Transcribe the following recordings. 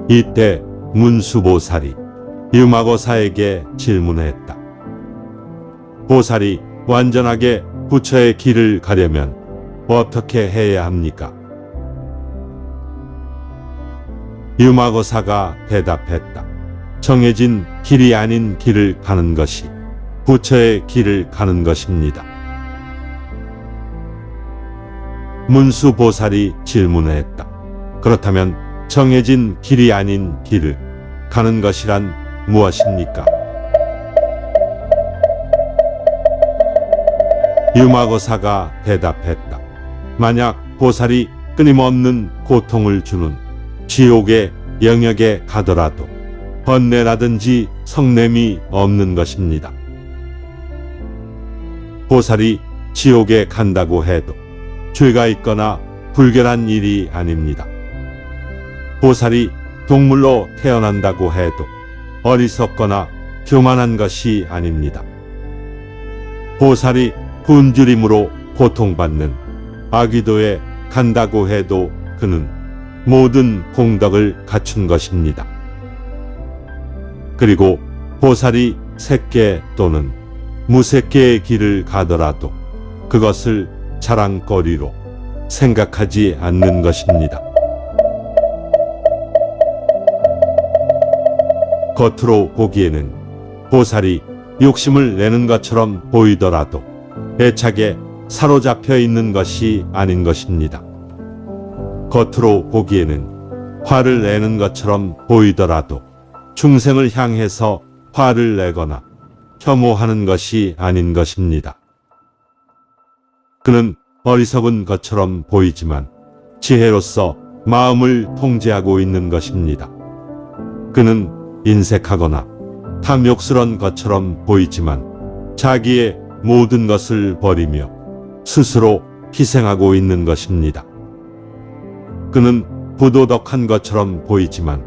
이때 문수보살이 유마고사에게 질문했다. 보살이 완전하게 부처의 길을 가려면 어떻게 해야 합니까? 유마고사가 대답했다. 정해진 길이 아닌 길을 가는 것이 부처의 길을 가는 것입니다. 문수보살이 질문했다. 그렇다면 정해진 길이 아닌 길을 가는 것이란 무엇입니까? 유마고사가 대답했다. 만약 보살이 끊임없는 고통을 주는 지옥의 영역에 가더라도 번뇌라든지 성냄이 없는 것입니다. 보살이 지옥에 간다고 해도 죄가 있거나 불결한 일이 아닙니다. 보살이 동물로 태어난다고 해도 어리석거나 교만한 것이 아닙니다. 보살이 굶주림으로 고통받는 아귀도에 간다고 해도 그는 모든 공덕을 갖춘 것입니다. 그리고 보살이 색계 또는 무색계의 길을 가더라도 그것을 자랑거리로 생각하지 않는 것입니다. 겉으로 보기에는 보살이 욕심을 내는 것처럼 보이더라도 애착에 사로잡혀 있는 것이 아닌 것입니다. 겉으로 보기에는 화를 내는 것처럼 보이더라도 중생을 향해서 화를 내거나 혐오하는 것이 아닌 것입니다. 그는 어리석은 것처럼 보이지만 지혜로서 마음을 통제하고 있는 것입니다. 그는 인색하거나 탐욕스런 것처럼 보이지만 자기의 모든 것을 버리며 스스로 희생하고 있는 것입니다. 그는 부도덕한 것처럼 보이지만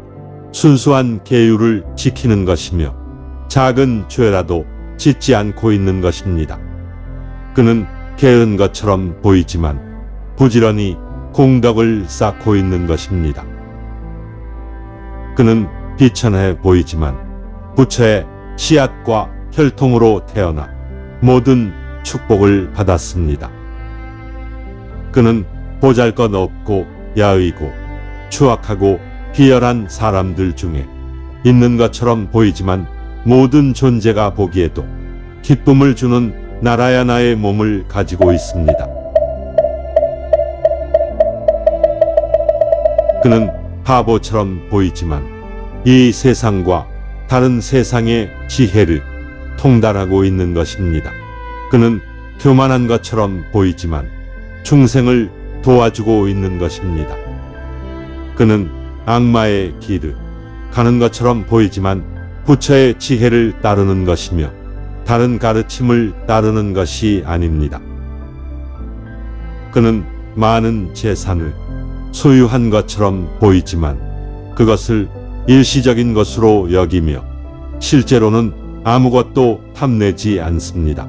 순수한 계율을 지키는 것이며 작은 죄라도 짓지 않고 있는 것입니다. 그는 게으른 것처럼 보이지만 부지런히 공덕을 쌓고 있는 것입니다. 그는 비천해 보이지만 부처의 씨앗과 혈통으로 태어나 모든 축복을 받았습니다. 그는 보잘것없고 야의고 추악하고 비열한 사람들 중에 있는 것처럼 보이지만 모든 존재가 보기에도 기쁨을 주는 나라야나의 몸을 가지고 있습니다. 그는 바보처럼 보이지만 이 세상과 다른 세상의 지혜를 통달하고 있는 것입니다. 그는 교만한 것처럼 보이지만 중생을 도와주고 있는 것입니다. 그는 악마의 길을 가는 것처럼 보이지만 부처의 지혜를 따르는 것이며 다른 가르침을 따르는 것이 아닙니다. 그는 많은 재산을 소유한 것처럼 보이지만 그것을 일시적인 것으로 여기며 실제로는 아무것도 탐내지 않습니다.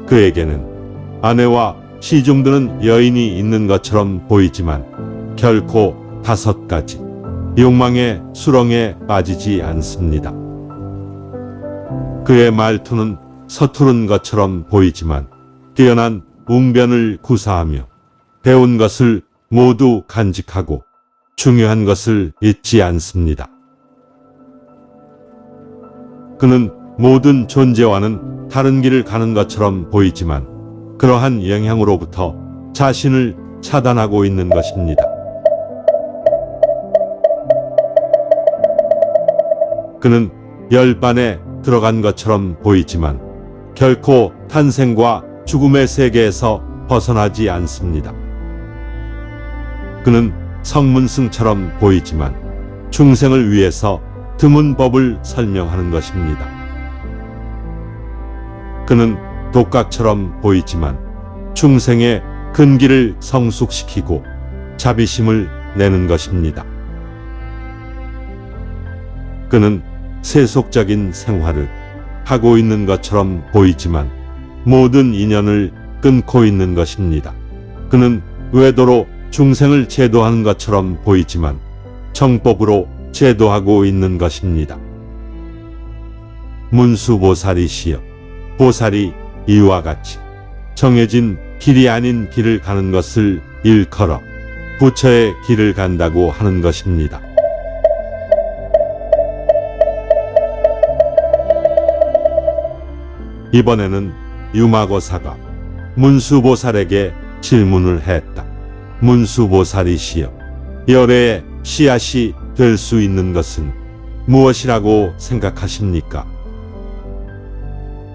그에게는 아내와 시중드는 여인이 있는 것처럼 보이지만 결코 5가지 욕망의 수렁에 빠지지 않습니다. 그의 말투는 서투른 것처럼 보이지만 뛰어난 웅변을 구사하며 배운 것을 모두 간직하고 중요한 것을 잊지 않습니다. 그는 모든 존재와는 다른 길을 가는 것처럼 보이지만 그러한 영향으로부터 자신을 차단하고 있는 것입니다. 그는 열반에 들어간 것처럼 보이지만 결코 탄생과 죽음의 세계에서 벗어나지 않습니다. 그는 성문승처럼 보이지만 중생을 위해서 드문 법을 설명하는 것입니다. 그는 독각처럼 보이지만 중생의 근기를 성숙시키고 자비심을 내는 것입니다. 그는 세속적인 생활을 하고 있는 것처럼 보이지만 모든 인연을 끊고 있는 것입니다. 그는 외도로 중생을 제도하는 것처럼 보이지만 정법으로 제도하고 있는 것입니다. 문수보살이시여, 보살이 이와 같이 정해진 길이 아닌 길을 가는 것을 일컬어 부처의 길을 간다고 하는 것입니다. 이번에는 유마고사가 문수보살에게 질문을 했다. 문수보살이시여, 열애의 씨앗이 될 수 있는 것은 무엇이라고 생각하십니까?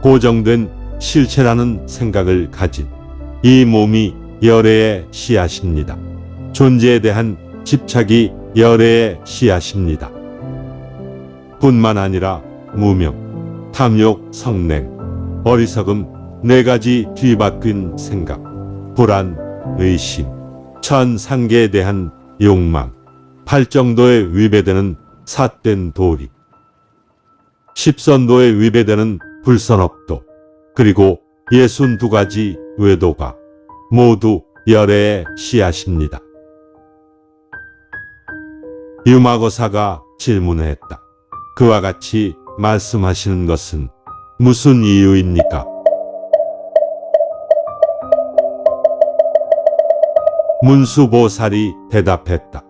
고정된 실체라는 생각을 가진 이 몸이 열애의 씨앗입니다. 존재에 대한 집착이 열애의 씨앗입니다. 뿐만 아니라 무명, 탐욕, 성냉, 어리석음, 네 가지 뒤바뀐 생각, 불안, 의심, 천상계에 대한 욕망, 팔정도에 위배되는 삿된 도리, 십선도에 위배되는 불선업도, 그리고 62가지 외도가 모두 열애의 씨앗입니다. 유마고사가 질문했다. 그와 같이 말씀하시는 것은 무슨 이유입니까? 문수보살이 대답했다.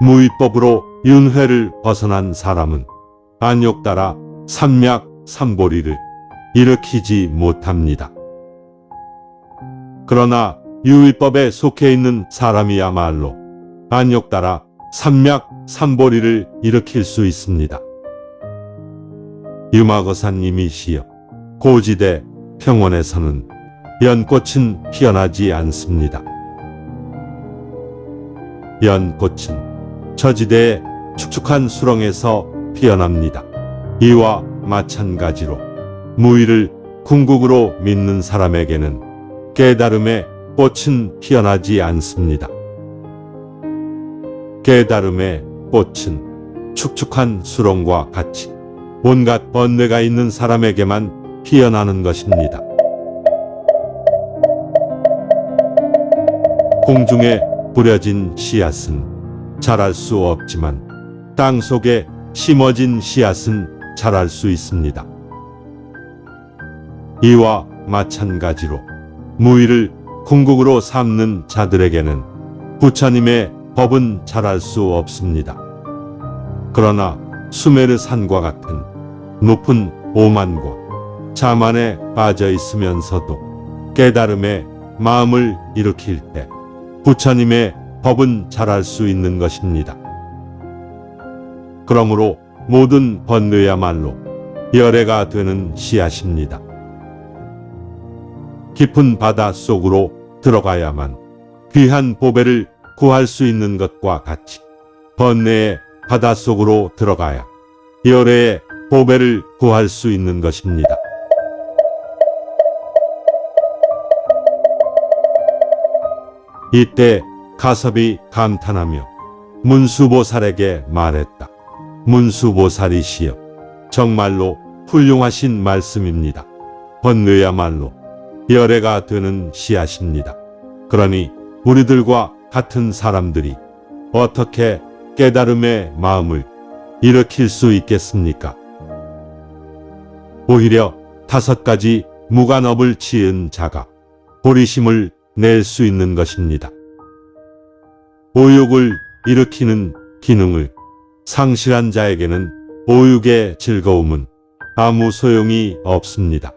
무위법으로 윤회를 벗어난 사람은 안욕 따라 삼약 삼보리를 일으키지 못합니다. 그러나 유위법에 속해 있는 사람이야말로 안욕 따라 삼약 삼보리를 일으킬 수 있습니다. 유마고사님이시여, 고지대 평원에서는 연꽃은 피어나지 않습니다. 연꽃은 저지대의 축축한 수렁에서 피어납니다. 이와 마찬가지로 무의를 궁극으로 믿는 사람에게는 깨달음의 꽃은 피어나지 않습니다. 깨달음의 꽃은 축축한 수렁과 같이 온갖 번뇌가 있는 사람에게만 피어나는 것입니다. 공중에 뿌려진 씨앗은 자랄 수 없지만 땅 속에 심어진 씨앗은 자랄 수 있습니다. 이와 마찬가지로 무의를 궁극으로 삼는 자들에게는 부처님의 법은 자랄 수 없습니다. 그러나 수메르 산과 같은 높은 오만과 자만에 빠져 있으면서도 깨달음의 마음을 일으킬 때 부처님의 법은 자랄 수 있는 것입니다. 그러므로 모든 번뇌야말로 열애가 되는 씨앗입니다. 깊은 바다 속으로 들어가야만 귀한 보배를 구할 수 있는 것과 같이 번뇌의 바다 속으로 들어가야 열애의 보배를 구할 수 있는 것입니다. 이때 가섭이 감탄하며 문수보살에게 말했다. 문수보살이시여, 정말로 훌륭하신 말씀입니다. 번뇌야말로 열애가 되는 씨앗입니다. 그러니 우리들과 같은 사람들이 어떻게 깨달음의 마음을 일으킬 수 있겠습니까? 오히려 5가지 무간업을 지은 자가 보리심을 낼 수 있는 것입니다. 오육을 일으키는 기능을 상실한 자에게는 오육의 즐거움은 아무 소용이 없습니다.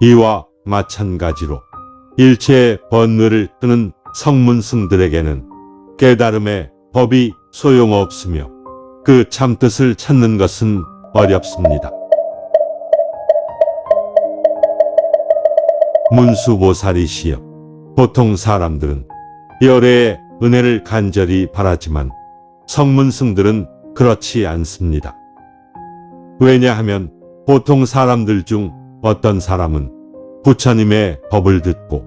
이와 마찬가지로 일체의 번뇌를 끄는 성문승들에게는 깨달음의 법이 소용없으며 그 참뜻을 찾는 것은 어렵습니다. 문수보살이시여, 보통 사람들은 열애의 은혜를 간절히 바라지만 성문승들은 그렇지 않습니다. 왜냐하면 보통 사람들 중 어떤 사람은 부처님의 법을 듣고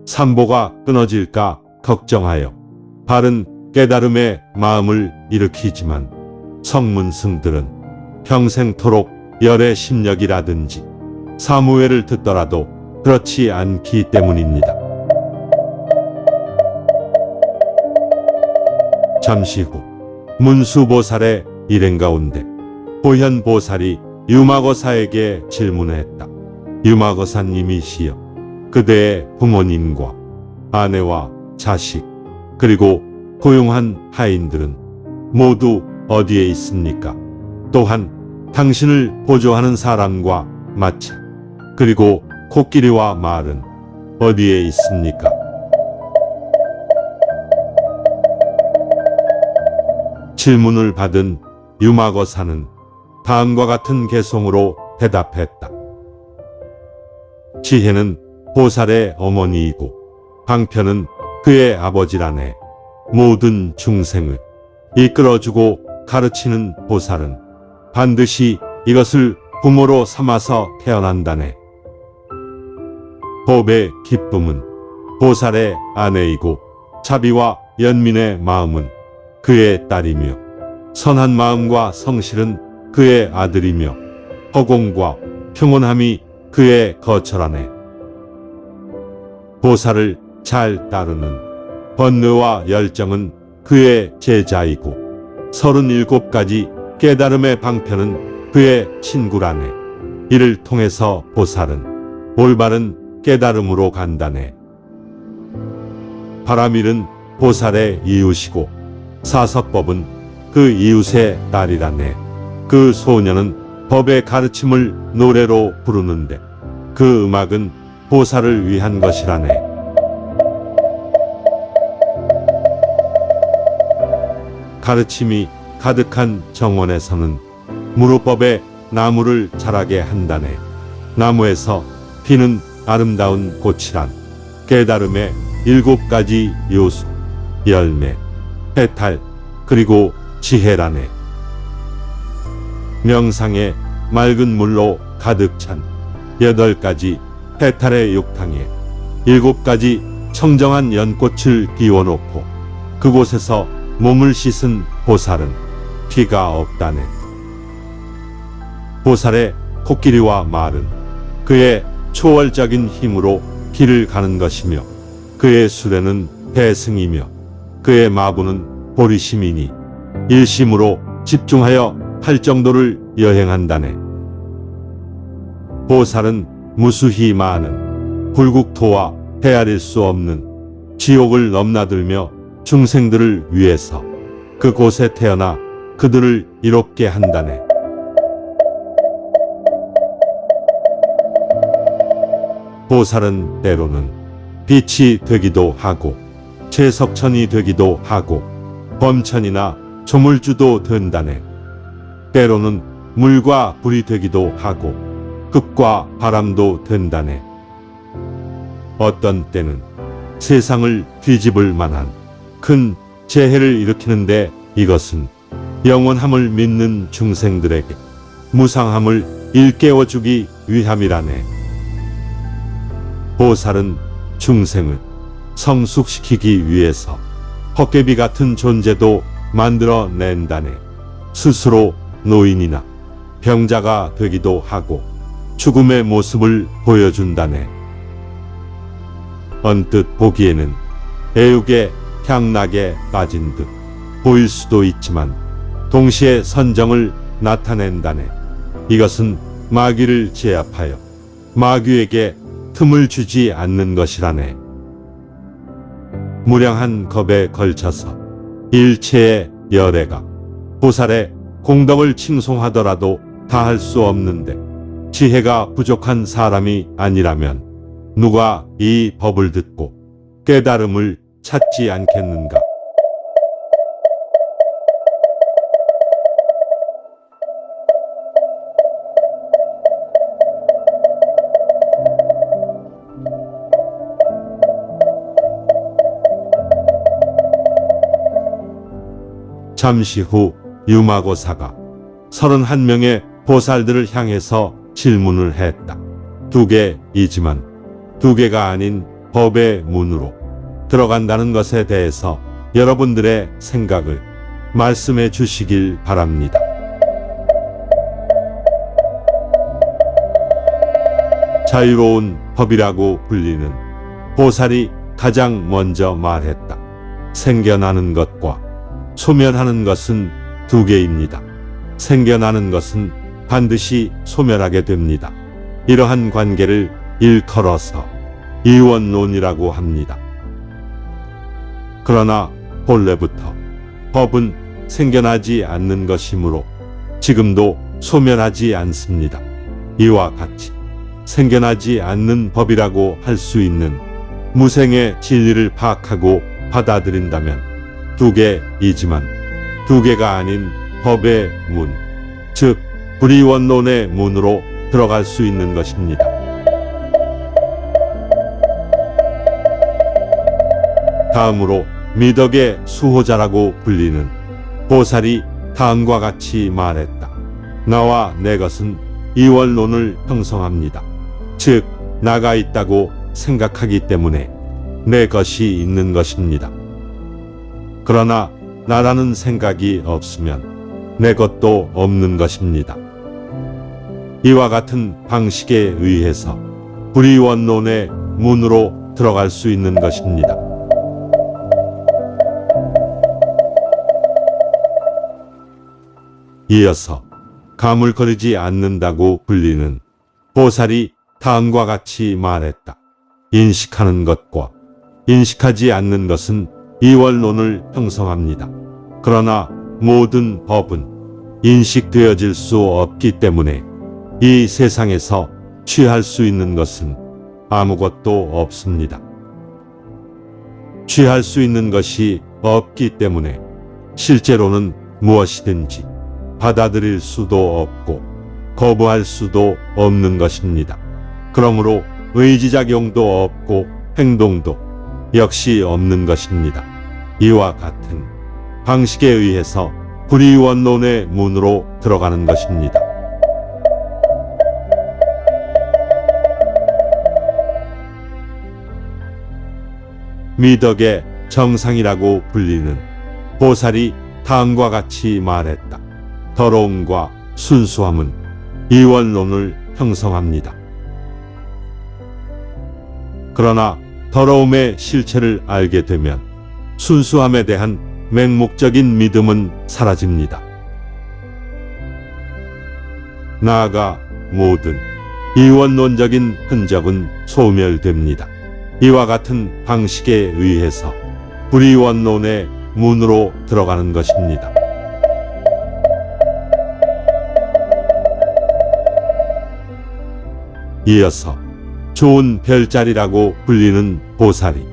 삼보가 끊어질까 걱정하여 바른 깨달음의 마음을 일으키지만 성문승들은 평생토록 열애 심력이라든지 사무회를 듣더라도 그렇지 않기 때문입니다. 잠시 후 문수보살의 일행 가운데 보현보살이 유마거사에게 질문했다. 유마거사님이시여, 그대의 부모님과 아내와 자식, 그리고 고용한 하인들은 모두 어디에 있습니까? 또한 당신을 보조하는 사람과 마차, 그리고 코끼리와 말은 어디에 있습니까? 질문을 받은 유마거사는 다음과 같은 개송으로 대답했다. 지혜는 보살의 어머니이고 방편은 그의 아버지라네. 모든 중생을 이끌어주고 가르치는 보살은 반드시 이것을 부모로 삼아서 태어난다네. 법의 기쁨은 보살의 아내이고 자비와 연민의 마음은 그의 딸이며 선한 마음과 성실은 그의 아들이며 허공과 평온함이 그의 거처라네. 보살을 잘 따르는 번뇌와 열정은 그의 제자이고 37가지 깨달음의 방편은 그의 친구라네. 이를 통해서 보살은 올바른 깨달음으로 간다네. 바라밀은 보살의 이웃이고 사서법은 그 이웃의 딸이라네. 그 소녀는 법의 가르침을 노래로 부르는데 그 음악은 보살을 위한 것이라네. 가르침이 가득한 정원에서는 무로법의 나무를 자라게 한다네. 나무에서 피는 아름다운 꽃이란 깨달음의 7가지 요소, 열매, 페탈, 그리고 지혜라네. 명상에 맑은 물로 가득 찬 8가지 페탈의 욕탕에 7가지 청정한 연꽃을 비워놓고 그곳에서 몸을 씻은 보살은 피가 없다네. 보살의 코끼리와 말은 그의 초월적인 힘으로 길을 가는 것이며 그의 수레는 대승이며 그의 마부는 보리심이니 일심으로 집중하여 팔정도를 여행한다네. 보살은 무수히 많은 불국토와 헤아릴 수 없는 지옥을 넘나들며 중생들을 위해서 그곳에 태어나 그들을 이롭게 한다네. 보살은 때로는 빛이 되기도 하고 채석천이 되기도 하고 범천이나 조물주도 된다네. 때로는 물과 불이 되기도 하고 극과 바람도 된다네. 어떤 때는 세상을 뒤집을 만한 큰 재해를 일으키는데 이것은 영원함을 믿는 중생들에게 무상함을 일깨워주기 위함이라네. 보살은 중생을 성숙시키기 위해서 헛개비 같은 존재도 만들어낸다네. 스스로 노인이나 병자가 되기도 하고 죽음의 모습을 보여준다네. 언뜻 보기에는 애육의 향락에 빠진 듯 보일 수도 있지만 동시에 선정을 나타낸다네. 이것은 마귀를 제압하여 마귀에게 틈을 주지 않는 것이라네. 무량한 겁에 걸쳐서 일체의 열애가 보살의 공덕을 칭송하더라도 다 할 수 없는데 지혜가 부족한 사람이 아니라면 누가 이 법을 듣고 깨달음을 찾지 않겠는가? 잠시 후 유마고사가 31명의 보살들을 향해서 질문을 했다. 2개이지만 2개가 아닌 법의 문으로 들어간다는 것에 대해서 여러분들의 생각을 말씀해 주시길 바랍니다. 자유로운 법이라고 불리는 보살이 가장 먼저 말했다. 생겨나는 것과 소멸하는 것은 두 개입니다. 생겨나는 것은 반드시 소멸하게 됩니다. 이러한 관계를 일컬어서 이원론이라고 합니다. 그러나 본래부터 법은 생겨나지 않는 것이므로 지금도 소멸하지 않습니다. 이와 같이 생겨나지 않는 법이라고 할 수 있는 무생의 진리를 파악하고 받아들인다면 두 개이지만 두 개가 아닌 법의 문, 즉 불이원론의 문으로 들어갈 수 있는 것입니다. 다음으로 미덕의 수호자라고 불리는 보살이 다음과 같이 말했다. 나와 내 것은 이원론을 형성합니다. 즉 나가 있다고 생각하기 때문에 내 것이 있는 것입니다. 그러나 나라는 생각이 없으면 내 것도 없는 것입니다. 이와 같은 방식에 의해서 불이원론의 문으로 들어갈 수 있는 것입니다. 이어서 가물거리지 않는다고 불리는 보살이 다음과 같이 말했다. 인식하는 것과 인식하지 않는 것은 이원론을 형성합니다. 그러나 모든 법은 인식되어질 수 없기 때문에 이 세상에서 취할 수 있는 것은 아무것도 없습니다. 취할 수 있는 것이 없기 때문에 실제로는 무엇이든지 받아들일 수도 없고 거부할 수도 없는 것입니다. 그러므로 의지작용도 없고 행동도 역시 없는 것입니다. 이와 같은 방식에 의해서 불이원론의 문으로 들어가는 것입니다. 미덕의 정상이라고 불리는 보살이 다음과 같이 말했다. 더러움과 순수함은 이원론을 형성합니다. 그러나 더러움의 실체를 알게 되면 순수함에 대한 맹목적인 믿음은 사라집니다. 나아가 모든 이원론적인 흔적은 소멸됩니다. 이와 같은 방식에 의해서 불이원론의 문으로 들어가는 것입니다. 이어서 좋은 별자리라고 불리는 보살이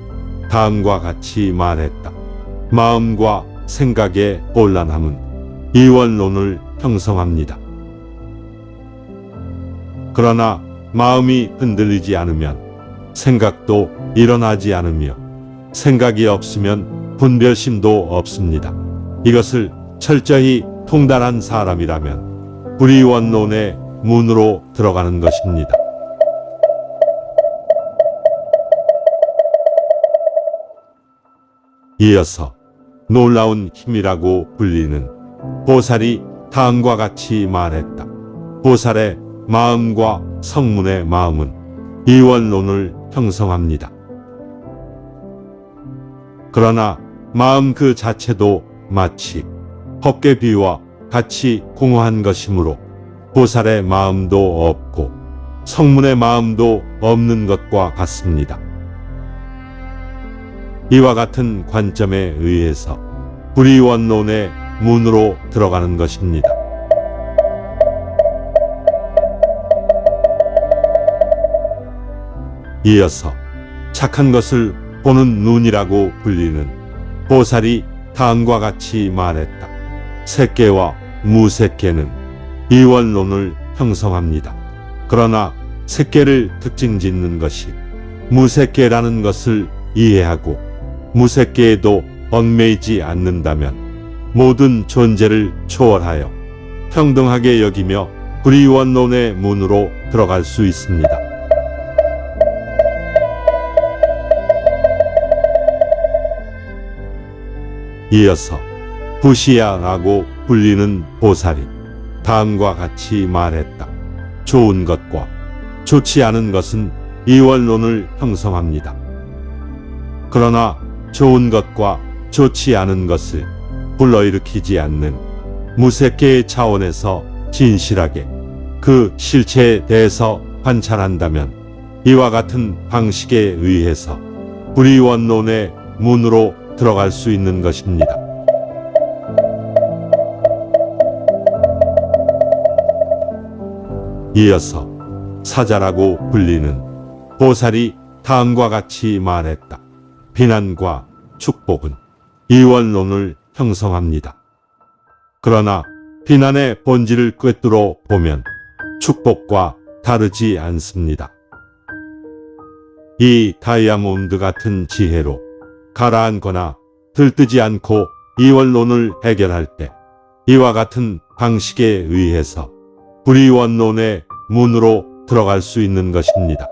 다음과 같이 말했다. 마음과 생각의 혼란함은 이원론을 형성합니다. 그러나 마음이 흔들리지 않으면 생각도 일어나지 않으며 생각이 없으면 분별심도 없습니다. 이것을 철저히 통달한 사람이라면 불이원론의 문으로 들어가는 것입니다. 이어서 놀라운 힘이라고 불리는 보살이 다음과 같이 말했다. 보살의 마음과 성문의 마음은 이원론을 형성합니다. 그러나 마음 그 자체도 마치 헛개비와 같이 공허한 것이므로 보살의 마음도 없고 성문의 마음도 없는 것과 같습니다. 이와 같은 관점에 의해서 불이원론의 문으로 들어가는 것입니다. 이어서 착한 것을 보는 눈이라고 불리는 보살이 다음과 같이 말했다. 색계와 무색계는 이원론을 형성합니다. 그러나 색계를 특징 짓는 것이 무색계라는 것을 이해하고 무색계에도 얽매이지 않는다면 모든 존재를 초월하여 평등하게 여기며 불이원론의 문으로 들어갈 수 있습니다. 이어서 부시야라고 불리는 보살이 다음과 같이 말했다. 좋은 것과 좋지 않은 것은 이원론을 형성합니다. 그러나 좋은 것과 좋지 않은 것을 불러일으키지 않는 무색계의 차원에서 진실하게 그 실체에 대해서 관찰한다면 이와 같은 방식에 의해서 불이원론의 문으로 들어갈 수 있는 것입니다. 이어서 사자라고 불리는 보살이 다음과 같이 말했다. 비난과 축복은 이원론을 형성합니다. 그러나 비난의 본질을 꿰뚫어 보면 축복과 다르지 않습니다. 이 다이아몬드 같은 지혜로 가라앉거나 들뜨지 않고 이원론을 해결할 때 이와 같은 방식에 의해서 불이원론의 문으로 들어갈 수 있는 것입니다.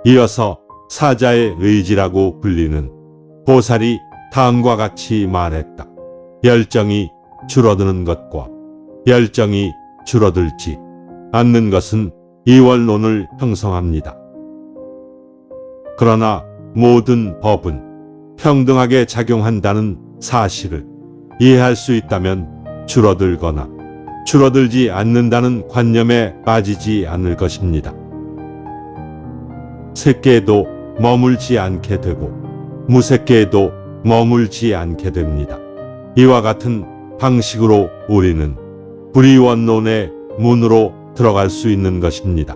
이어서 사자의 의지라고 불리는 보살이 다음과 같이 말했다. 열정이 줄어드는 것과 열정이 줄어들지 않는 것은 이원론을 형성합니다. 그러나 모든 법은 평등하게 작용한다는 사실을 이해할 수 있다면 줄어들거나 줄어들지 않는다는 관념에 빠지지 않을 것입니다. 색계에도 머물지 않게 되고 무색계에도 머물지 않게 됩니다. 이와 같은 방식으로 우리는 불이원론의 문으로 들어갈 수 있는 것입니다.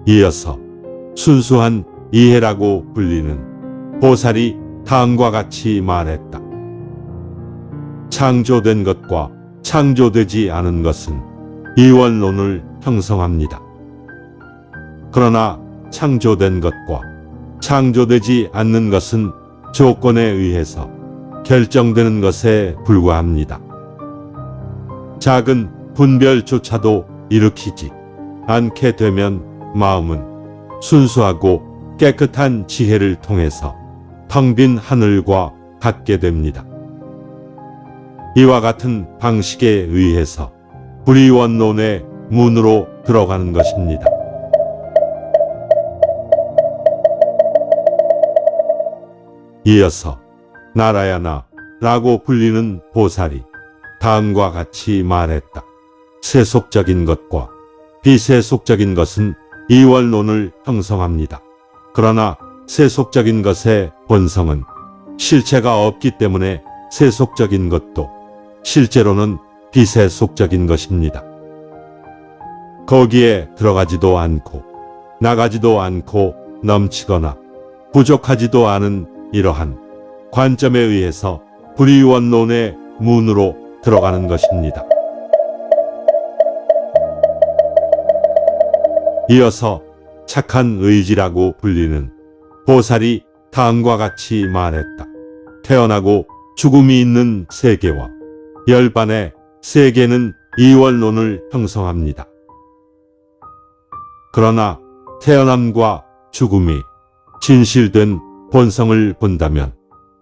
이어서 순수한 이해라고 불리는 보살이 다음과 같이 말했다. 창조된 것과 창조되지 않은 것은 이원론을 형성합니다. 그러나 창조된 것과 창조되지 않는 것은 조건에 의해서 결정되는 것에 불과합니다. 작은 분별조차도 일으키지 않게 되면 마음은 순수하고 깨끗한 지혜를 통해서 텅 빈 하늘과 같게 됩니다. 이와 같은 방식에 의해서 불이원론의 문으로 들어가는 것입니다. 이어서 나라야나 라고 불리는 보살이 다음과 같이 말했다. 세속적인 것과 비세속적인 것은 이원론을 형성합니다. 그러나 세속적인 것의 본성은 실체가 없기 때문에 세속적인 것도 실제로는 비세속적인 것입니다. 거기에 들어가지도 않고 나가지도 않고 넘치거나 부족하지도 않은 이러한 관점에 의해서 불이원론의 문으로 들어가는 것입니다. 이어서 착한 의지라고 불리는 보살이 다음과 같이 말했다. 태어나고 죽음이 있는 세계와 열반의 세계는 이원론을 형성합니다. 그러나 태어남과 죽음이 진실된 본성을 본다면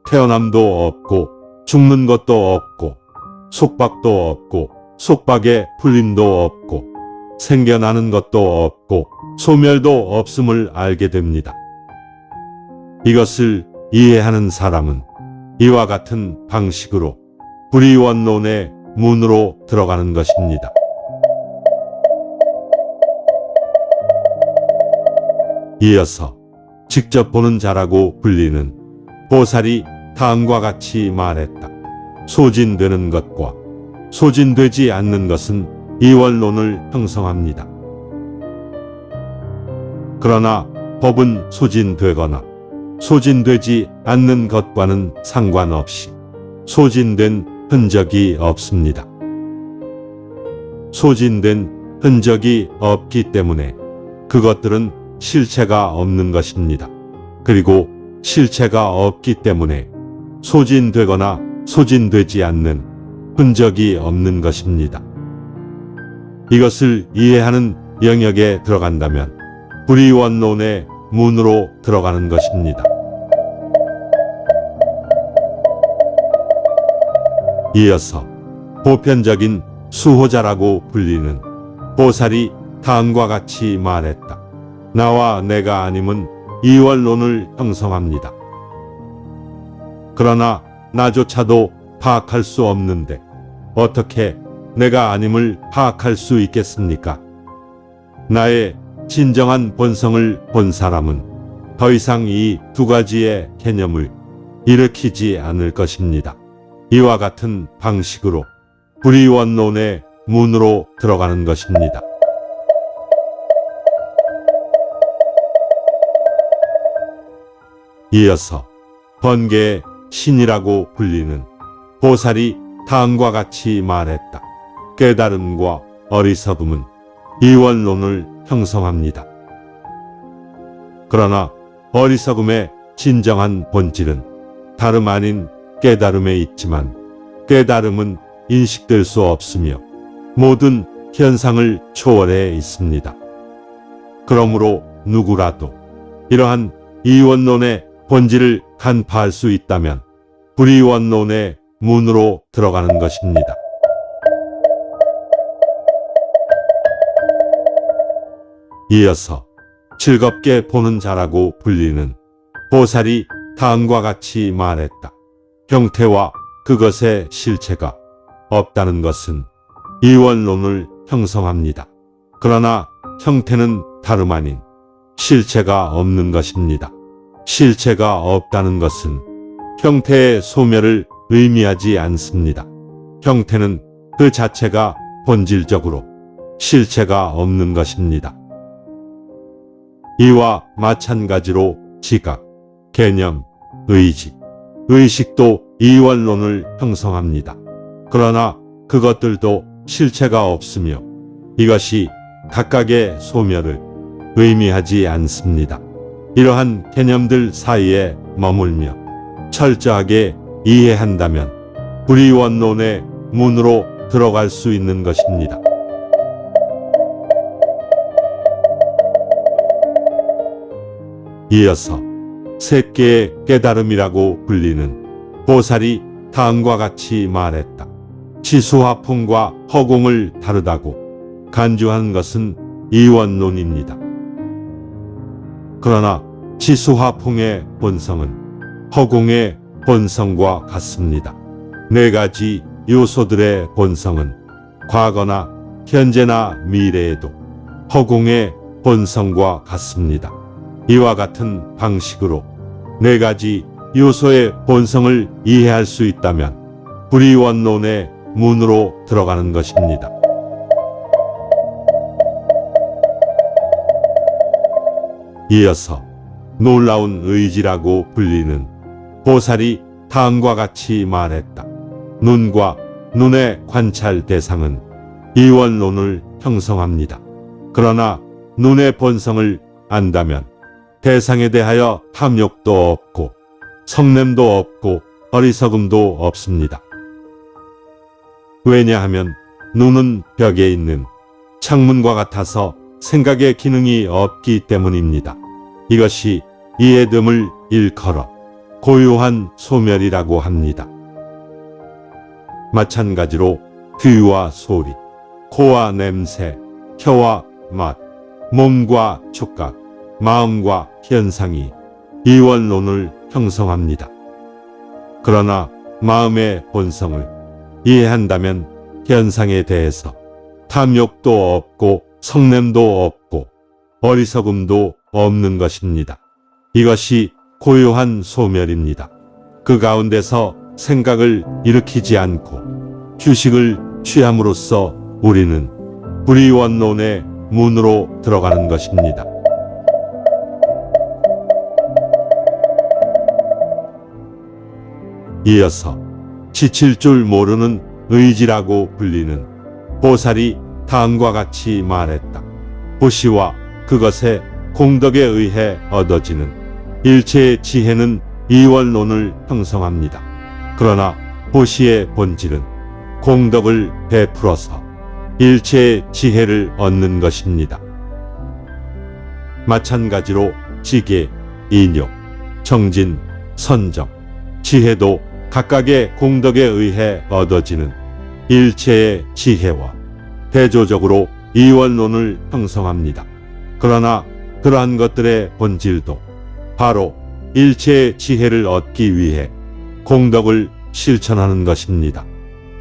태어남도 없고 죽는 것도 없고 속박도 없고 속박의 풀림도 없고 생겨나는 것도 없고 소멸도 없음을 알게 됩니다. 이것을 이해하는 사람은 이와 같은 방식으로 불이원론의 문으로 들어가는 것입니다. 이어서 직접 보는 자라고 불리는 보살이 다음과 같이 말했다. 소진되는 것과 소진되지 않는 것은 이원론을 형성합니다. 그러나 법은 소진되거나 소진되지 않는 것과는 상관없이 소진된 흔적이 없습니다. 소진된 흔적이 없기 때문에 그것들은 실체가 없는 것입니다. 그리고 실체가 없기 때문에 소진되거나 소진되지 않는 흔적이 없는 것입니다. 이것을 이해하는 영역에 들어간다면 불이원론의 문으로 들어가는 것입니다. 이어서 보편적인 수호자라고 불리는 보살이 다음과 같이 말했다. 나와 내가 아님은 이원론을 형성합니다. 그러나 나조차도 파악할 수 없는데 어떻게 내가 아님을 파악할 수 있겠습니까? 나의 진정한 본성을 본 사람은 더 이상 이 두 가지의 개념을 일으키지 않을 것입니다. 이와 같은 방식으로 불이원론의 문으로 들어가는 것입니다. 이어서 번개의 신이라고 불리는 보살이 다음과 같이 말했다. 깨달음과 어리석음은 이원론을 형성합니다. 그러나 어리석음의 진정한 본질은 다름 아닌 깨달음에 있지만 깨달음은 인식될 수 없으며 모든 현상을 초월해 있습니다. 그러므로 누구라도 이러한 이원론의 본질을 간파할 수 있다면 불이원론의 문으로 들어가는 것입니다. 이어서 즐겁게 보는 자라고 불리는 보살이 다음과 같이 말했다. 형태와 그것의 실체가 없다는 것은 이원론을 형성합니다. 그러나 형태는 다름 아닌 실체가 없는 것입니다. 실체가 없다는 것은 형태의 소멸을 의미하지 않습니다. 형태는 그 자체가 본질적으로 실체가 없는 것입니다. 이와 마찬가지로 지각, 개념, 의지, 의식도 이원론을 형성합니다. 그러나 그것들도 실체가 없으며 이것이 각각의 소멸을 의미하지 않습니다. 이러한 개념들 사이에 머물며 철저하게 이해한다면 불이원론의 문으로 들어갈 수 있는 것입니다. 이어서 셋계의 깨달음이라고 불리는 보살이 다음과 같이 말했다. 치수화풍과 허공을 다르다고 간주한 것은 이원론입니다. 그러나 치수화풍의 본성은 허공의 본성과 같습니다. 네 가지 요소들의 본성은 과거나 현재나 미래에도 허공의 본성과 같습니다. 이와 같은 방식으로 네 가지 요소의 본성을 이해할 수 있다면 불이원론의 문으로 들어가는 것입니다. 이어서 놀라운 의지라고 불리는 보살이 다음과 같이 말했다. 눈과 눈의 관찰 대상은 이원론을 형성합니다. 그러나 눈의 본성을 안다면 대상에 대하여 탐욕도 없고 성냄도 없고 어리석음도 없습니다. 왜냐하면 눈은 벽에 있는 창문과 같아서 생각의 기능이 없기 때문입니다. 이것이 이해됨을 일컬어 고유한 소멸이라고 합니다. 마찬가지로 귀와 소리, 코와 냄새, 혀와 맛, 몸과 촉각, 마음과 현상이 이원론을 형성합니다. 그러나 마음의 본성을 이해한다면 현상에 대해서 탐욕도 없고 성냄도 없고 어리석음도 없는 것입니다. 이것이 고요한 소멸입니다. 그 가운데서 생각을 일으키지 않고 휴식을 취함으로써 우리는 불이원론의 문으로 들어가는 것입니다. 이어서 지칠 줄 모르는 의지라고 불리는 보살이 다음과 같이 말했다. 보시와 그것의 공덕에 의해 얻어지는 일체의 지혜는 이원론을 형성합니다. 그러나 보시의 본질은 공덕을 베풀어서 일체의 지혜를 얻는 것입니다. 마찬가지로 지계, 인욕, 정진, 선정, 지혜도 각각의 공덕에 의해 얻어지는 일체의 지혜와 대조적으로 이원론을 형성합니다. 그러나 그러한 것들의 본질도 바로 일체의 지혜를 얻기 위해 공덕을 실천하는 것입니다.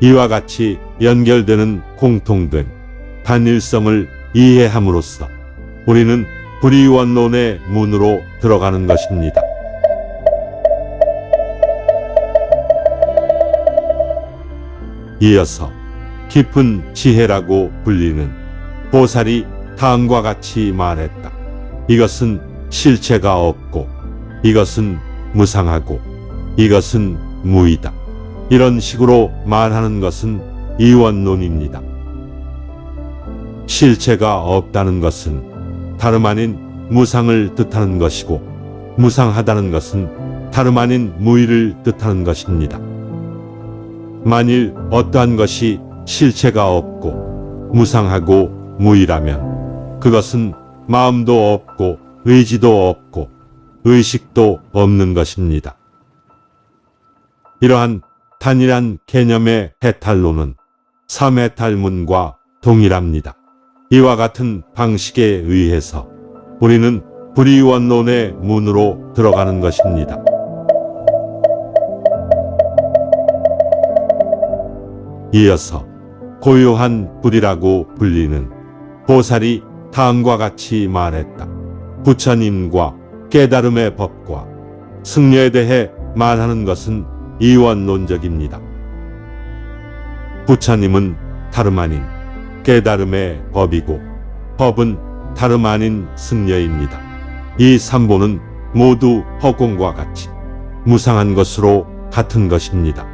이와 같이 연결되는 공통된 단일성을 이해함으로써 우리는 불이원론의 문으로 들어가는 것입니다. 이어서 깊은 지혜라고 불리는 보살이 다음과 같이 말했다. 이것은 실체가 없고 이것은 무상하고 이것은 무이다. 이런 식으로 말하는 것은 이원론입니다. 실체가 없다는 것은 다름 아닌 무상을 뜻하는 것이고 무상하다는 것은 다름 아닌 무의를 뜻하는 것입니다. 만일 어떠한 것이 실체가 없고 무상하고 무의라면 그것은 마음도 없고 의지도 없고 의식도 없는 것입니다. 이러한 단일한 개념의 해탈론은 삼해탈문과 동일합니다. 이와 같은 방식에 의해서 우리는 불이원론의 문으로 들어가는 것입니다. 이어서 고요한 불이라고 불리는 보살이 다음과 같이 말했다. 부처님과 깨달음의 법과 승려에 대해 말하는 것은 이원론적입니다. 부처님은 다름 아닌 깨달음의 법이고 법은 다름 아닌 승려입니다. 이 삼보는 모두 허공과 같이 무상한 것으로 같은 것입니다.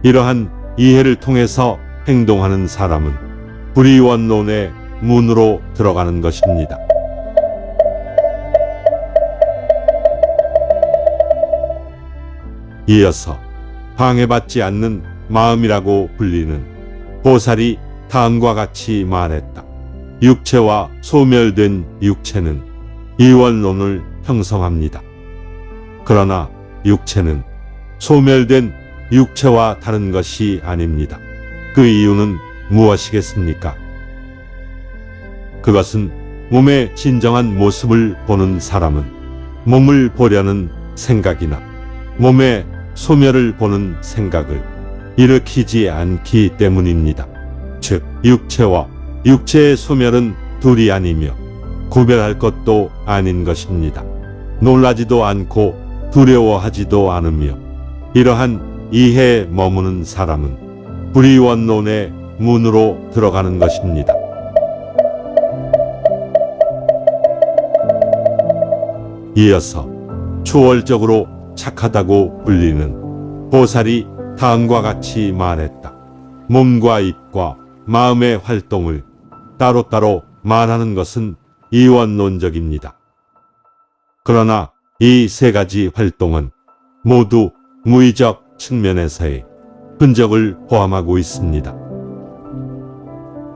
이러한 이해를 통해서 행동하는 사람은 불이원론의 문으로 들어가는 것입니다. 이어서 방해받지 않는 마음이라고 불리는 보살이 다음과 같이 말했다. 육체와 소멸된 육체는 이원론을 형성합니다. 그러나 육체는 소멸된 육체와 다른 것이 아닙니다. 그 이유는 무엇이겠습니까? 그것은 몸의 진정한 모습을 보는 사람은 몸을 보려는 생각이나 몸의 소멸을 보는 생각을 일으키지 않기 때문입니다. 즉, 육체와 육체의 소멸은 둘이 아니며 구별할 것도 아닌 것입니다. 놀라지도 않고 두려워하지도 않으며 이러한 이해에 머무는 사람은 불이원론의 문으로 들어가는 것입니다. 이어서 초월적으로 착하다고 불리는 보살이 다음과 같이 말했다. 몸과 입과 마음의 활동을 따로따로 말하는 것은 이원론적입니다. 그러나 이 세 가지 활동은 모두 무의적 측면에서의 흔적을 포함하고 있습니다.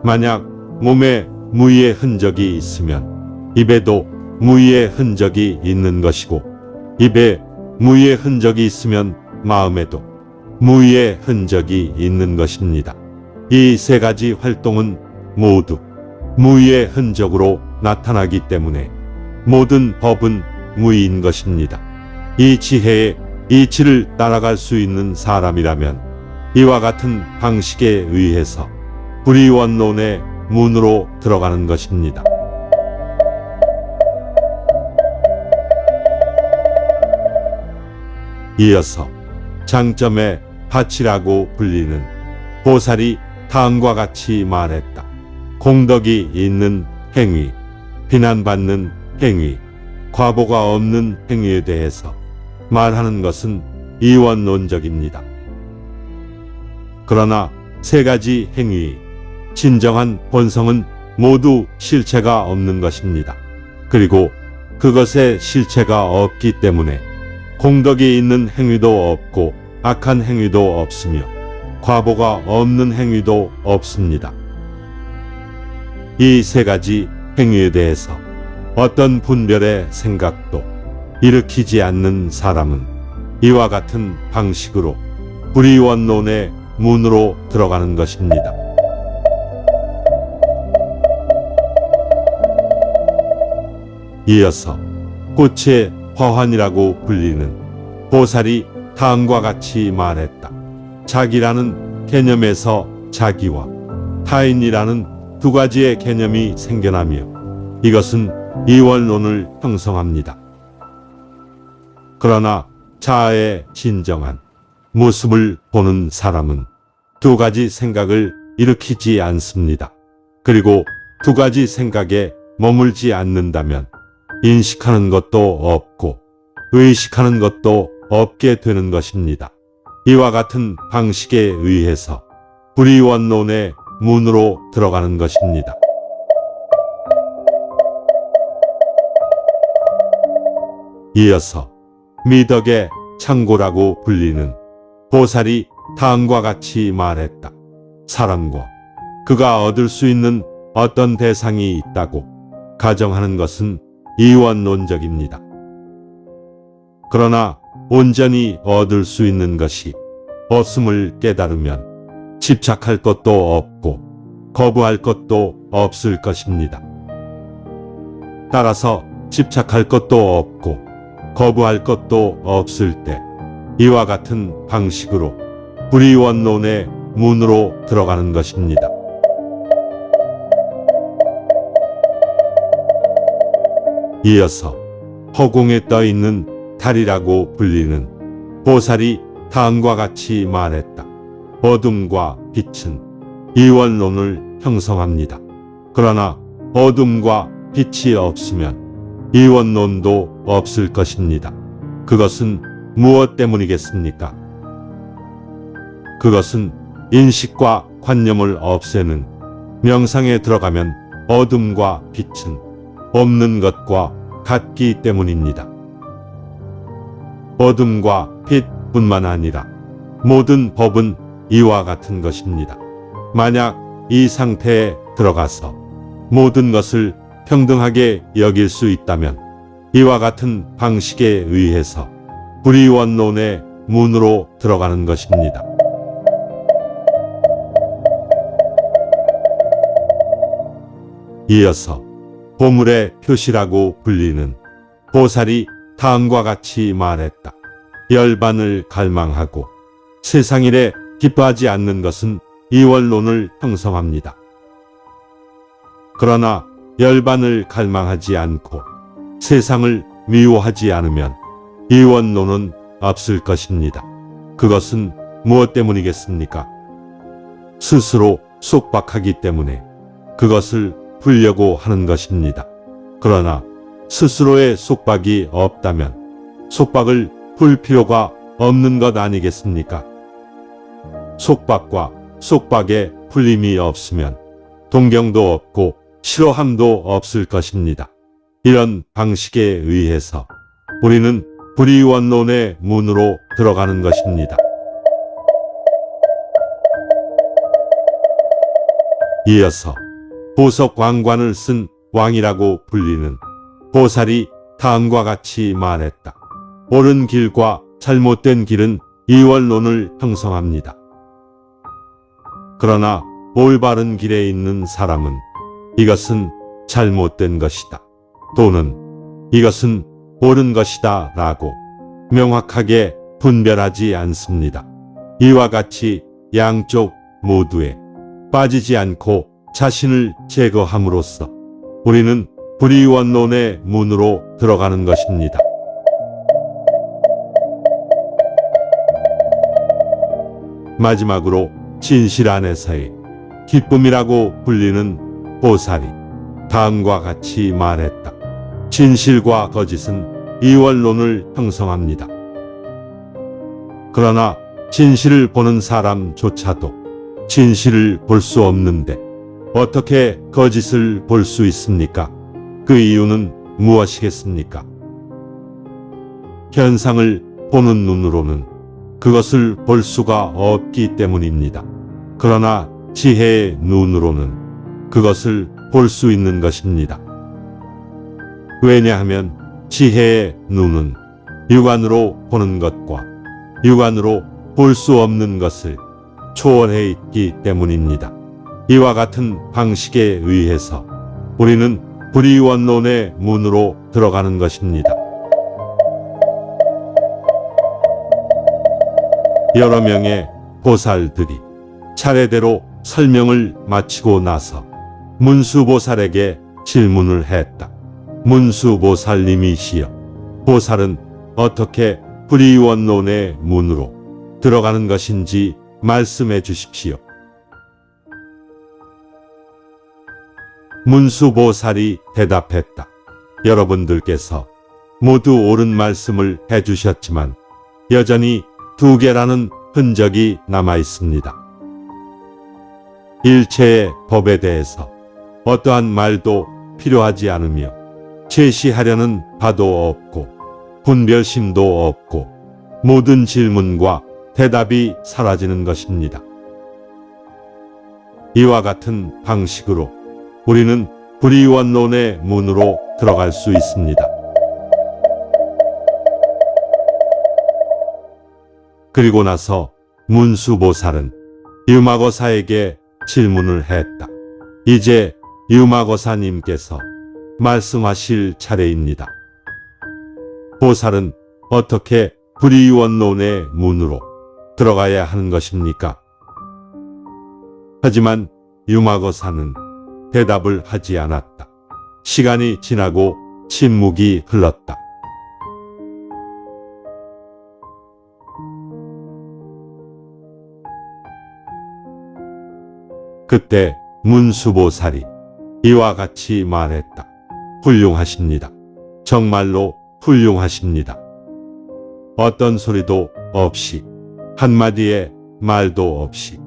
만약 몸에 무의의 흔적이 있으면 입에도 무의의 흔적이 있는 것이고 입에 무의의 흔적이 있으면 마음에도 무의의 흔적이 있는 것입니다. 이 세 가지 활동은 모두 무의의 흔적으로 나타나기 때문에 모든 법은 무의인 것입니다. 이 지혜의 이치를 따라갈 수 있는 사람이라면 이와 같은 방식에 의해서 불이원론의 문으로 들어가는 것입니다. 이어서 장점의 파치라고 불리는 보살이 다음과 같이 말했다. 공덕이 있는 행위, 비난받는 행위, 과보가 없는 행위에 대해서 말하는 것은 이원론적입니다. 그러나 세 가지 행위의 진정한 본성은 모두 실체가 없는 것입니다. 그리고 그것의 실체가 없기 때문에 공덕이 있는 행위도 없고 악한 행위도 없으며 과보가 없는 행위도 없습니다. 이 세 가지 행위에 대해서 어떤 분별의 생각도 일으키지 않는 사람은 이와 같은 방식으로 불이원론의 문으로 들어가는 것입니다. 이어서 꽃의 화환이라고 불리는 보살이 다음과 같이 말했다. 자기라는 개념에서 자기와 타인이라는 두 가지의 개념이 생겨나며 이것은 이원론을 형성합니다. 그러나 자아의 진정한 모습을 보는 사람은 두 가지 생각을 일으키지 않습니다. 그리고 두 가지 생각에 머물지 않는다면 인식하는 것도 없고 의식하는 것도 없게 되는 것입니다. 이와 같은 방식에 의해서 불이원론의 문으로 들어가는 것입니다. 이어서 미덕의 창고라고 불리는 보살이 다음과 같이 말했다. 사람과 그가 얻을 수 있는 어떤 대상이 있다고 가정하는 것은 이원론적입니다. 그러나 온전히 얻을 수 있는 것이 없음을 깨달으면 집착할 것도 없고 거부할 것도 없을 것입니다. 따라서 집착할 것도 없고 거부할 것도 없을 때 이와 같은 방식으로 불이원론의 문으로 들어가는 것입니다. 이어서 허공에 떠 있는 달이라고 불리는 보살이 다음과 같이 말했다. 어둠과 빛은 이원론을 형성합니다. 그러나 어둠과 빛이 없으면 이원론도 없을 것입니다. 그것은 무엇 때문이겠습니까? 그것은 인식과 관념을 없애는 명상에 들어가면 어둠과 빛은 없는 것과 같기 때문입니다. 어둠과 빛뿐만 아니라 모든 법은 이와 같은 것입니다. 만약 이 상태에 들어가서 모든 것을 평등하게 여길 수 있다면 이와 같은 방식에 의해서 불이원론의 문으로 들어가는 것입니다. 이어서 보물의 표시라고 불리는 보살이 다음과 같이 말했다. 열반을 갈망하고 세상 일에 기뻐하지 않는 것은 이원론을 형성합니다. 그러나 열반을 갈망하지 않고 세상을 미워하지 않으면 이원론은 없을 것입니다. 그것은 무엇 때문이겠습니까? 스스로 속박하기 때문에 그것을 풀려고 하는 것입니다. 그러나 스스로의 속박이 없다면 속박을 풀 필요가 없는 것 아니겠습니까? 속박과 속박의 풀림이 없으면 동경도 없고 싫어함도 없을 것입니다. 이런 방식에 의해서 우리는 불이원론의 문으로 들어가는 것입니다. 이어서 보석왕관을 쓴 왕이라고 불리는 보살이 다음과 같이 말했다. 옳은 길과 잘못된 길은 이원론을 형성합니다. 그러나 올바른 길에 있는 사람은 이것은 잘못된 것이다. 또는 이것은 옳은 것이다 라고 명확하게 분별하지 않습니다. 이와 같이 양쪽 모두에 빠지지 않고 자신을 제거함으로써 우리는 불이원론의 문으로 들어가는 것입니다. 마지막으로 진실 안에서의 기쁨이라고 불리는 보살이 다음과 같이 말했다. 진실과 거짓은 이원론을 형성합니다. 그러나 진실을 보는 사람조차도 진실을 볼 수 없는데 어떻게 거짓을 볼 수 있습니까? 그 이유는 무엇이겠습니까? 현상을 보는 눈으로는 그것을 볼 수가 없기 때문입니다. 그러나 지혜의 눈으로는 그것을 볼 수 있는 것입니다. 왜냐하면 지혜의 눈은 육안으로 보는 것과 육안으로 볼 수 없는 것을 초월해 있기 때문입니다. 이와 같은 방식에 의해서 우리는 불이원론의 문으로 들어가는 것입니다. 여러 명의 보살들이 차례대로 설명을 마치고 나서 문수보살에게 질문을 했다. 문수보살님이시여, 보살은 어떻게 불이원론의 문으로 들어가는 것인지 말씀해 주십시오. 문수보살이 대답했다. 여러분들께서 모두 옳은 말씀을 해주셨지만 여전히 두 개라는 흔적이 남아 있습니다. 일체의 법에 대해서 어떠한 말도 필요하지 않으며 제시하려는 바도 없고 분별심도 없고 모든 질문과 대답이 사라지는 것입니다. 이와 같은 방식으로 우리는 불이원론의 문으로 들어갈 수 있습니다. 그리고 나서 문수보살은 유마거사에게 질문을 했다. 이제 유마거사님께서 말씀하실 차례입니다. 보살은 어떻게 불이원론의 문으로 들어가야 하는 것입니까? 하지만 유마거사는 대답을 하지 않았다. 시간이 지나고 침묵이 흘렀다. 그때 문수보살이 이와 같이 말했다. 훌륭하십니다. 정말로 훌륭하십니다. 어떤 소리도 없이, 한마디의 말도 없이,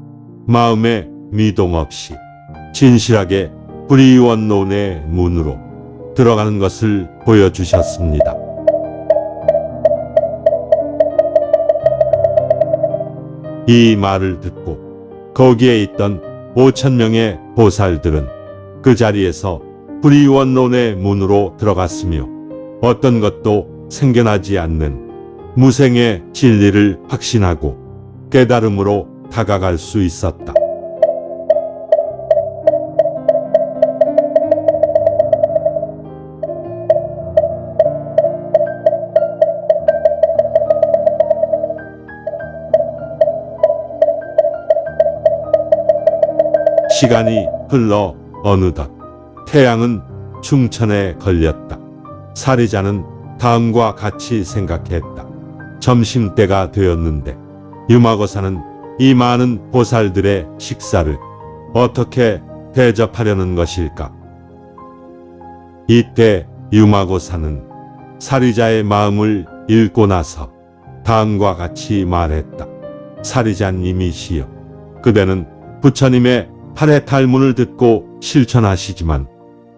마음의 미동 없이 진실하게 불이원론의 문으로 들어가는 것을 보여주셨습니다. 이 말을 듣고 거기에 있던 5,000명의 보살들은 그 자리에서 불이원론의 문으로 들어갔으며 어떤 것도 생겨나지 않는 무생의 진리를 확신하고 깨달음으로 다가갈 수 있었다. 시간이 흘러 어느덧 태양은 중천에 걸렸다. 사리자는 다음과 같이 생각했다. 점심때가 되었는데 유마거사는 이 많은 보살들의 식사를 어떻게 대접하려는 것일까? 이때 유마거사는 사리자의 마음을 읽고 나서 다음과 같이 말했다. 사리자님이시여, 그대는 부처님의 8의 탈문을 듣고 실천하시지만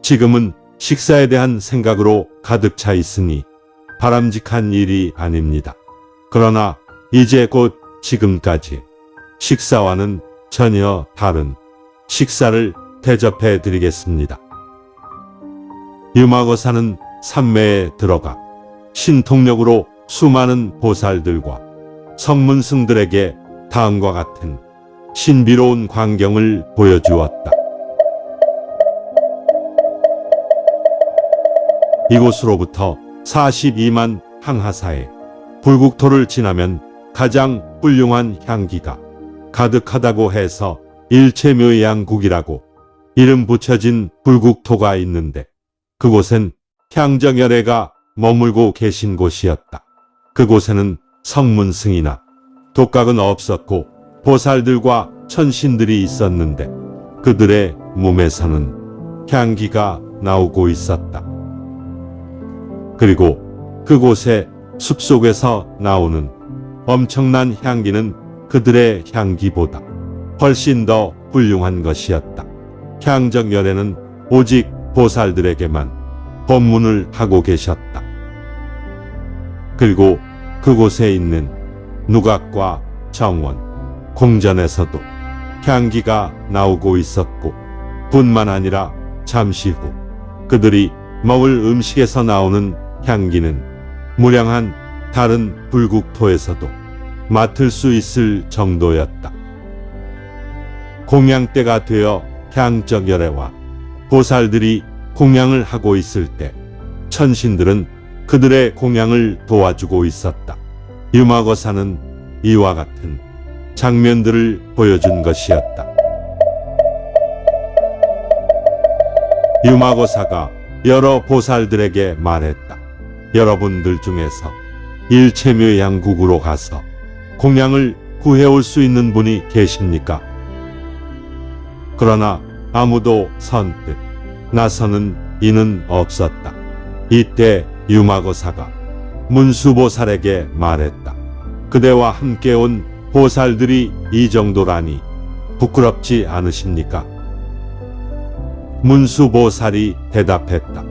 지금은 식사에 대한 생각으로 가득 차 있으니 바람직한 일이 아닙니다. 그러나 이제 곧 지금까지 식사와는 전혀 다른 식사를 대접해 드리겠습니다. 유마거사는 산매에 들어가 신통력으로 수많은 보살들과 성문승들에게 다음과 같은 신비로운 광경을 보여주었다. 이곳으로부터 42만 항하사의 불국토를 지나면 가장 훌륭한 향기가 가득하다고 해서 일체묘양국이라고 이름 붙여진 불국토가 있는데 그곳엔 향정열애가 머물고 계신 곳이었다. 그곳에는 성문승이나 독각은 없었고 보살들과 천신들이 있었는데 그들의 몸에서는 향기가 나오고 있었다. 그리고 그곳의 숲속에서 나오는 엄청난 향기는 그들의 향기보다 훨씬 더 훌륭한 것이었다. 향정열애는 오직 보살들에게만 법문을 하고 계셨다. 그리고 그곳에 있는 누각과 정원, 공전에서도 향기가 나오고 있었고 뿐만 아니라 잠시 후 그들이 먹을 음식에서 나오는 향기는 무량한 다른 불국토에서도 맡을 수 있을 정도였다. 공양 때가 되어 향정열애와 보살들이 공양을 하고 있을 때 천신들은 그들의 공양을 도와주고 있었다. 유마거사는 이와 같은 장면들을 보여준 것이었다. 유마거사가 여러 보살들에게 말했다. 여러분들 중에서 일체묘양국으로 가서 공양을 구해올 수 있는 분이 계십니까? 그러나 아무도 선뜻 나서는 이는 없었다. 이때 유마거사가 문수보살에게 말했다. 그대와 함께 온 보살들이 이 정도라니 부끄럽지 않으십니까? 문수보살이 대답했다.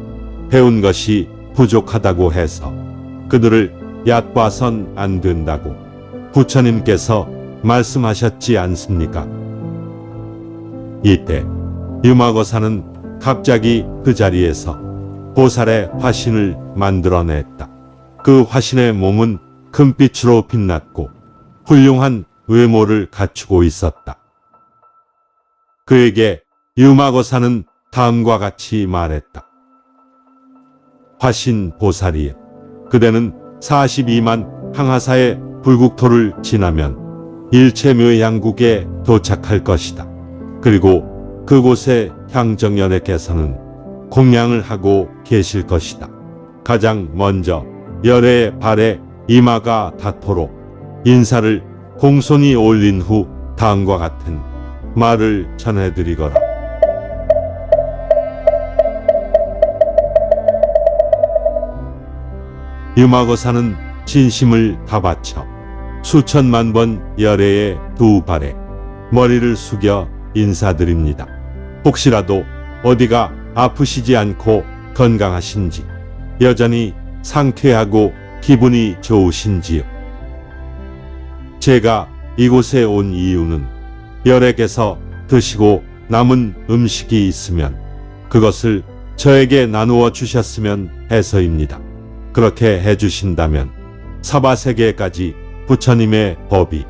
배운 것이 부족하다고 해서 그들을 얕봐선 안 된다고 부처님께서 말씀하셨지 않습니까? 이때 유마거사는 갑자기 그 자리에서 보살의 화신을 만들어냈다. 그 화신의 몸은 금빛으로 빛났고 훌륭한 외모를 갖추고 있었다. 그에게 유마거사는 다음과 같이 말했다. 화신 보살이여, 그대는 42만 항하사의 불국토를 지나면 일체묘양국에 도착할 것이다. 그리고 그곳에 향정연회께서는 공양을 하고 계실 것이다. 가장 먼저 열의 발에 이마가 닿도록 인사를 공손히 올린 후 다음과 같은 말을 전해드리거라. 유마거사는 진심을 다 바쳐 수천만 번 열애의 두 발에 머리를 숙여 인사드립니다. 혹시라도 어디가 아프시지 않고 건강하신지, 여전히 상쾌하고 기분이 좋으신지요? 제가 이곳에 온 이유는 열애께서 드시고 남은 음식이 있으면 그것을 저에게 나누어 주셨으면 해서입니다. 그렇게 해주신다면 사바세계까지 부처님의 법이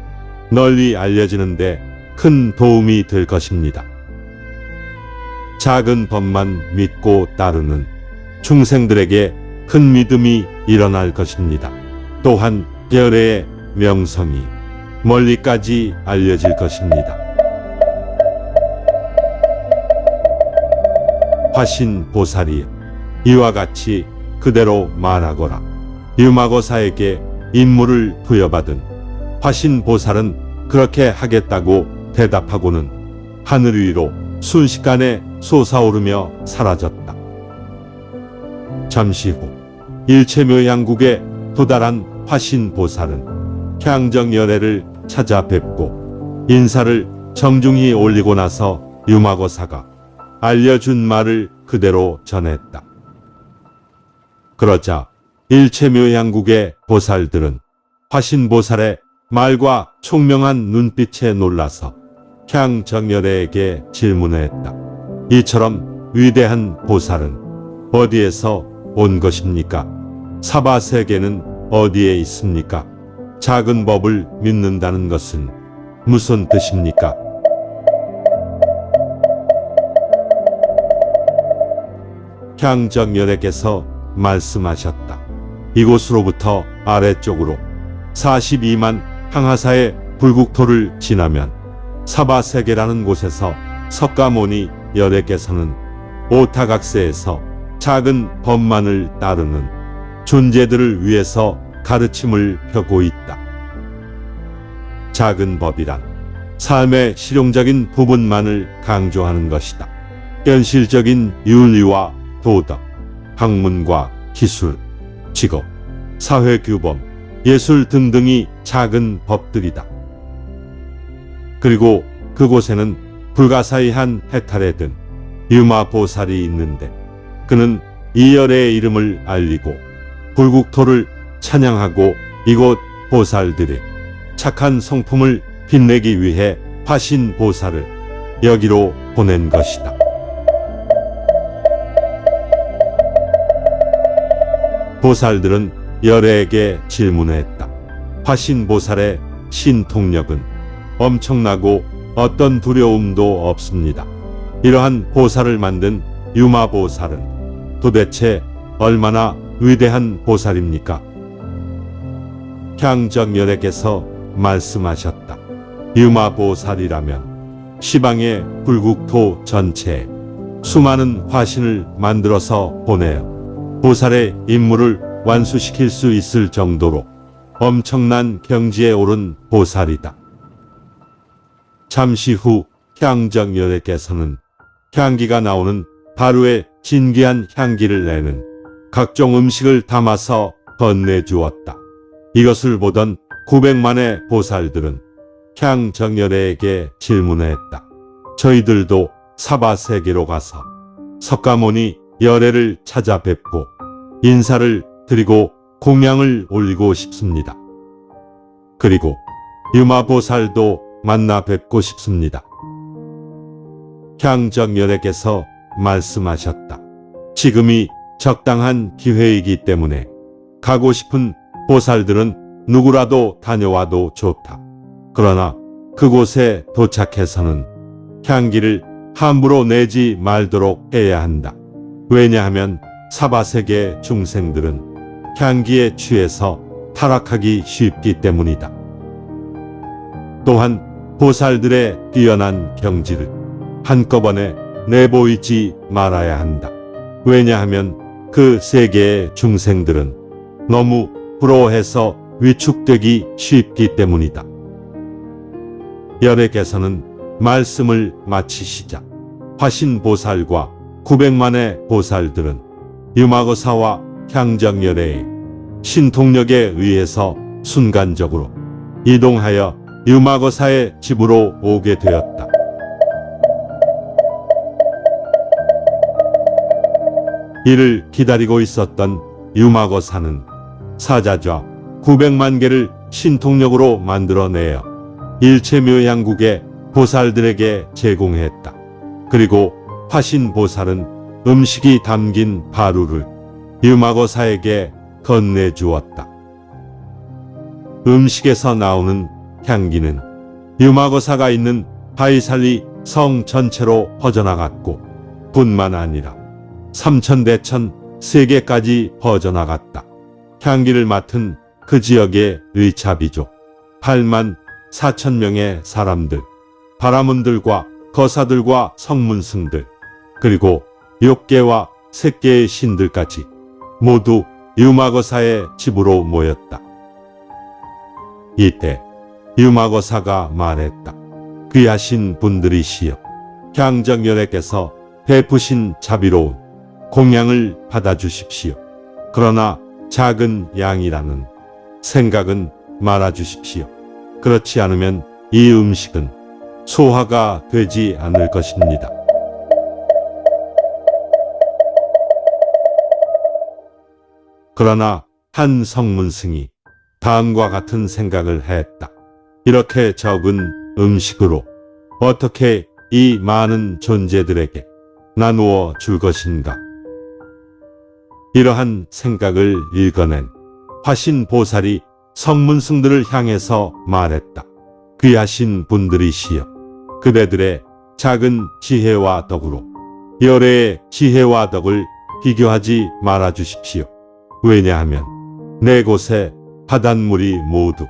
널리 알려지는데 큰 도움이 될 것입니다. 작은 법만 믿고 따르는 중생들에게 큰 믿음이 일어날 것입니다. 또한 열애의 명성이 멀리까지 알려질 것입니다. 화신 보살이 이와 같이 그대로 말하거라. 유마거사에게 임무를 부여받은 화신 보살은 그렇게 하겠다고 대답하고는 하늘 위로 순식간에 솟아오르며 사라졌다. 잠시 후 일체묘양국에 도달한 화신 보살은 향정열애를 찾아뵙고 인사를 정중히 올리고 나서 유마거사가 알려준 말을 그대로 전했다. 그러자 일체묘양국의 보살들은 화신보살의 말과 총명한 눈빛에 놀라서 향정열애에게 질문했다. 이처럼 위대한 보살은 어디에서 온 것입니까? 사바세계는 어디에 있습니까? 작은 법을 믿는다는 것은 무슨 뜻입니까? 향정열애께서 말씀하셨다. 이곳으로부터 아래쪽으로 42만 항하사의 불국토를 지나면 사바세계라는 곳에서 석가모니 열애께서는 오타각세에서 작은 법만을 따르는 존재들을 위해서 가르침을 펴고 있다. 작은 법이란 삶의 실용적인 부분만을 강조하는 것이다. 현실적인 윤리와 도덕, 학문과 기술, 직업, 사회규범, 예술 등등이 작은 법들이다. 그리고 그곳에는 불가사의한 해탈에 든 유마보살이 있는데 그는 이 열애의 이름을 알리고 불국토를 찬양하고 이곳 보살들의 착한 성품을 빛내기 위해 화신 보살을 여기로 보낸 것이다. 보살들은 열애에게 질문했다. 화신 보살의 신통력은 엄청나고 어떤 두려움도 없습니다. 이러한 보살을 만든 유마보살은 도대체 얼마나 위대한 보살입니까? 향정열애께서 말씀하셨다. 유마보살이라면 시방의 불국토 전체에 수많은 화신을 만들어서 보내어 보살의 임무를 완수시킬 수 있을 정도로 엄청난 경지에 오른 보살이다. 잠시 후 향정열애께서는 향기가 나오는 바루에 진귀한 향기를 내는 각종 음식을 담아서 건네주었다. 이것을 보던 900만의 보살들은 향정열애에게 질문했다. 저희들도 사바세계로 가서 석가모니 열애를 찾아뵙고 인사를 드리고 공양을 올리고 싶습니다. 그리고 유마보살도 만나 뵙고 싶습니다. 향정열애께서 말씀하셨다. 지금이 적당한 기회이기 때문에 가고 싶은 보살들은 누구라도 다녀와도 좋다. 그러나 그곳에 도착해서는 향기를 함부로 내지 말도록 해야 한다. 왜냐하면 사바세계 중생들은 향기에 취해서 타락하기 쉽기 때문이다. 또한 보살들의 뛰어난 경지를 한꺼번에 내보이지 말아야 한다. 왜냐하면 그 세계의 중생들은 너무 부러워해서 위축되기 쉽기 때문이다. 열애께서는 말씀을 마치시자 화신보살과 900만의 보살들은 유마거사와 향정열애의 신통력에 의해서 순간적으로 이동하여 유마거사의 집으로 오게 되었다. 이를 기다리고 있었던 유마거사는 사자좌 900만 개를 신통력으로 만들어내어 일체묘양국의 보살들에게 제공했다. 그리고 화신보살은 음식이 담긴 바루를 유마거사에게 건네주었다. 음식에서 나오는 향기는 유마거사가 있는 바이살리 성 전체로 퍼져나갔고 뿐만 아니라 삼천대천 세계까지 퍼져나갔다. 향기를 맡은 그 지역의 의차비족 8만 4천 명의 사람들, 바라문들과 거사들과 성문승들, 그리고 6개와 3개의 신들까지 모두 유마거사의 집으로 모였다. 이때 유마거사가 말했다. 귀하신 분들이시여, 향정열애께서 베푸신 자비로운 공양을 받아주십시오. 그러나 작은 양이라는 생각은 말아주십시오. 그렇지 않으면 이 음식은 소화가 되지 않을 것입니다. 그러나 한 성문승이 다음과 같은 생각을 했다. 이렇게 적은 음식으로 어떻게 이 많은 존재들에게 나누어 줄 것인가? 이러한 생각을 읽어낸 화신보살이 성문승들을 향해서 말했다. 귀하신 분들이시여, 그대들의 작은 지혜와 덕으로 열애의 지혜와 덕을 비교하지 말아 주십시오. 왜냐하면 네 곳의 바닷물이 모두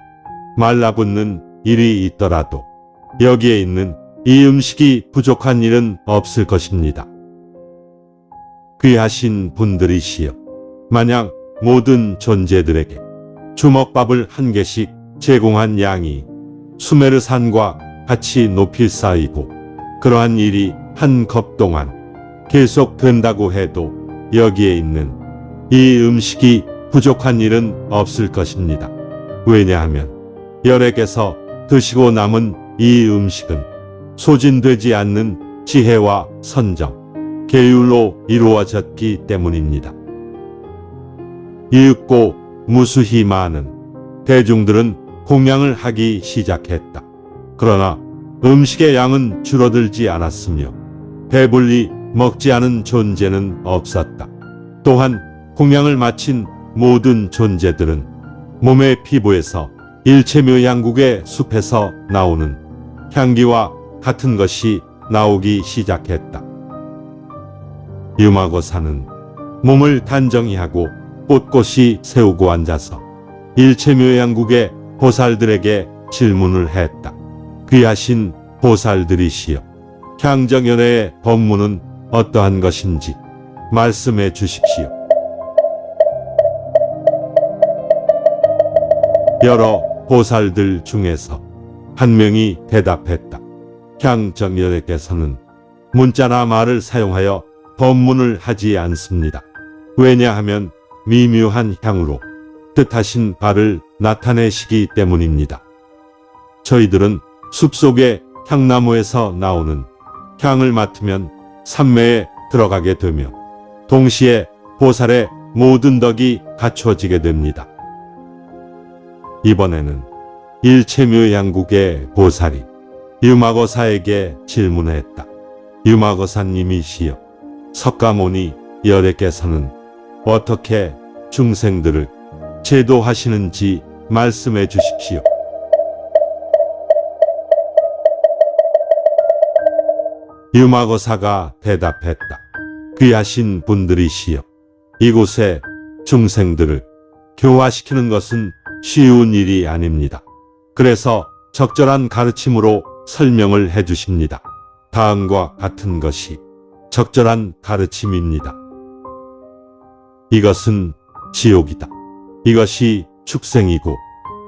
말라붙는 일이 있더라도 여기에 있는 이 음식이 부족한 일은 없을 것입니다. 귀하신 분들이시여, 만약 모든 존재들에게 주먹밥을 한 개씩 제공한 양이 수메르산과 같이 높이 쌓이고 그러한 일이 한 컵 동안 계속된다고 해도 여기에 있는 이 음식이 부족한 일은 없을 것입니다. 왜냐하면 열애께서 드시고 남은 이 음식은 소진되지 않는 지혜와 선정, 계율로 이루어졌기 때문입니다. 이윽고 무수히 많은 대중들은 공양을 하기 시작했다. 그러나 음식의 양은 줄어들지 않았으며 배불리 먹지 않은 존재는 없었다. 또한 공양을 마친 모든 존재들은 몸의 피부에서 일체묘양국의 숲에서 나오는 향기와 같은 것이 나오기 시작했다. 유마고사는 몸을 단정히 하고 꼿꼿이 세우고 앉아서 일체묘양국의 보살들에게 질문을 했다. 귀하신 보살들이시여, 향정연회의 법문은 어떠한 것인지 말씀해 주십시오. 여러 보살들 중에서 한 명이 대답했다. 향정연회께서는 문자나 말을 사용하여 법문을 하지 않습니다. 왜냐하면 미묘한 향으로 뜻하신 바를 나타내시기 때문입니다. 저희들은 숲속의 향나무에서 나오는 향을 맡으면 삼매에 들어가게 되며 동시에 보살의 모든 덕이 갖춰지게 됩니다. 이번에는 일체묘양국의 보살이 유마고사에게 질문했다. 유마고사님이시여, 석가모니 열애께서는 어떻게 중생들을 제도하시는지 말씀해 주십시오. 유마고사가 대답했다. 귀하신 분들이시여, 이곳에 중생들을 교화시키는 것은 쉬운 일이 아닙니다. 그래서 적절한 가르침으로 설명을 해 주십니다. 다음과 같은 것이 적절한 가르침입니다. 이것은 지옥이다. 이것이 축생이고,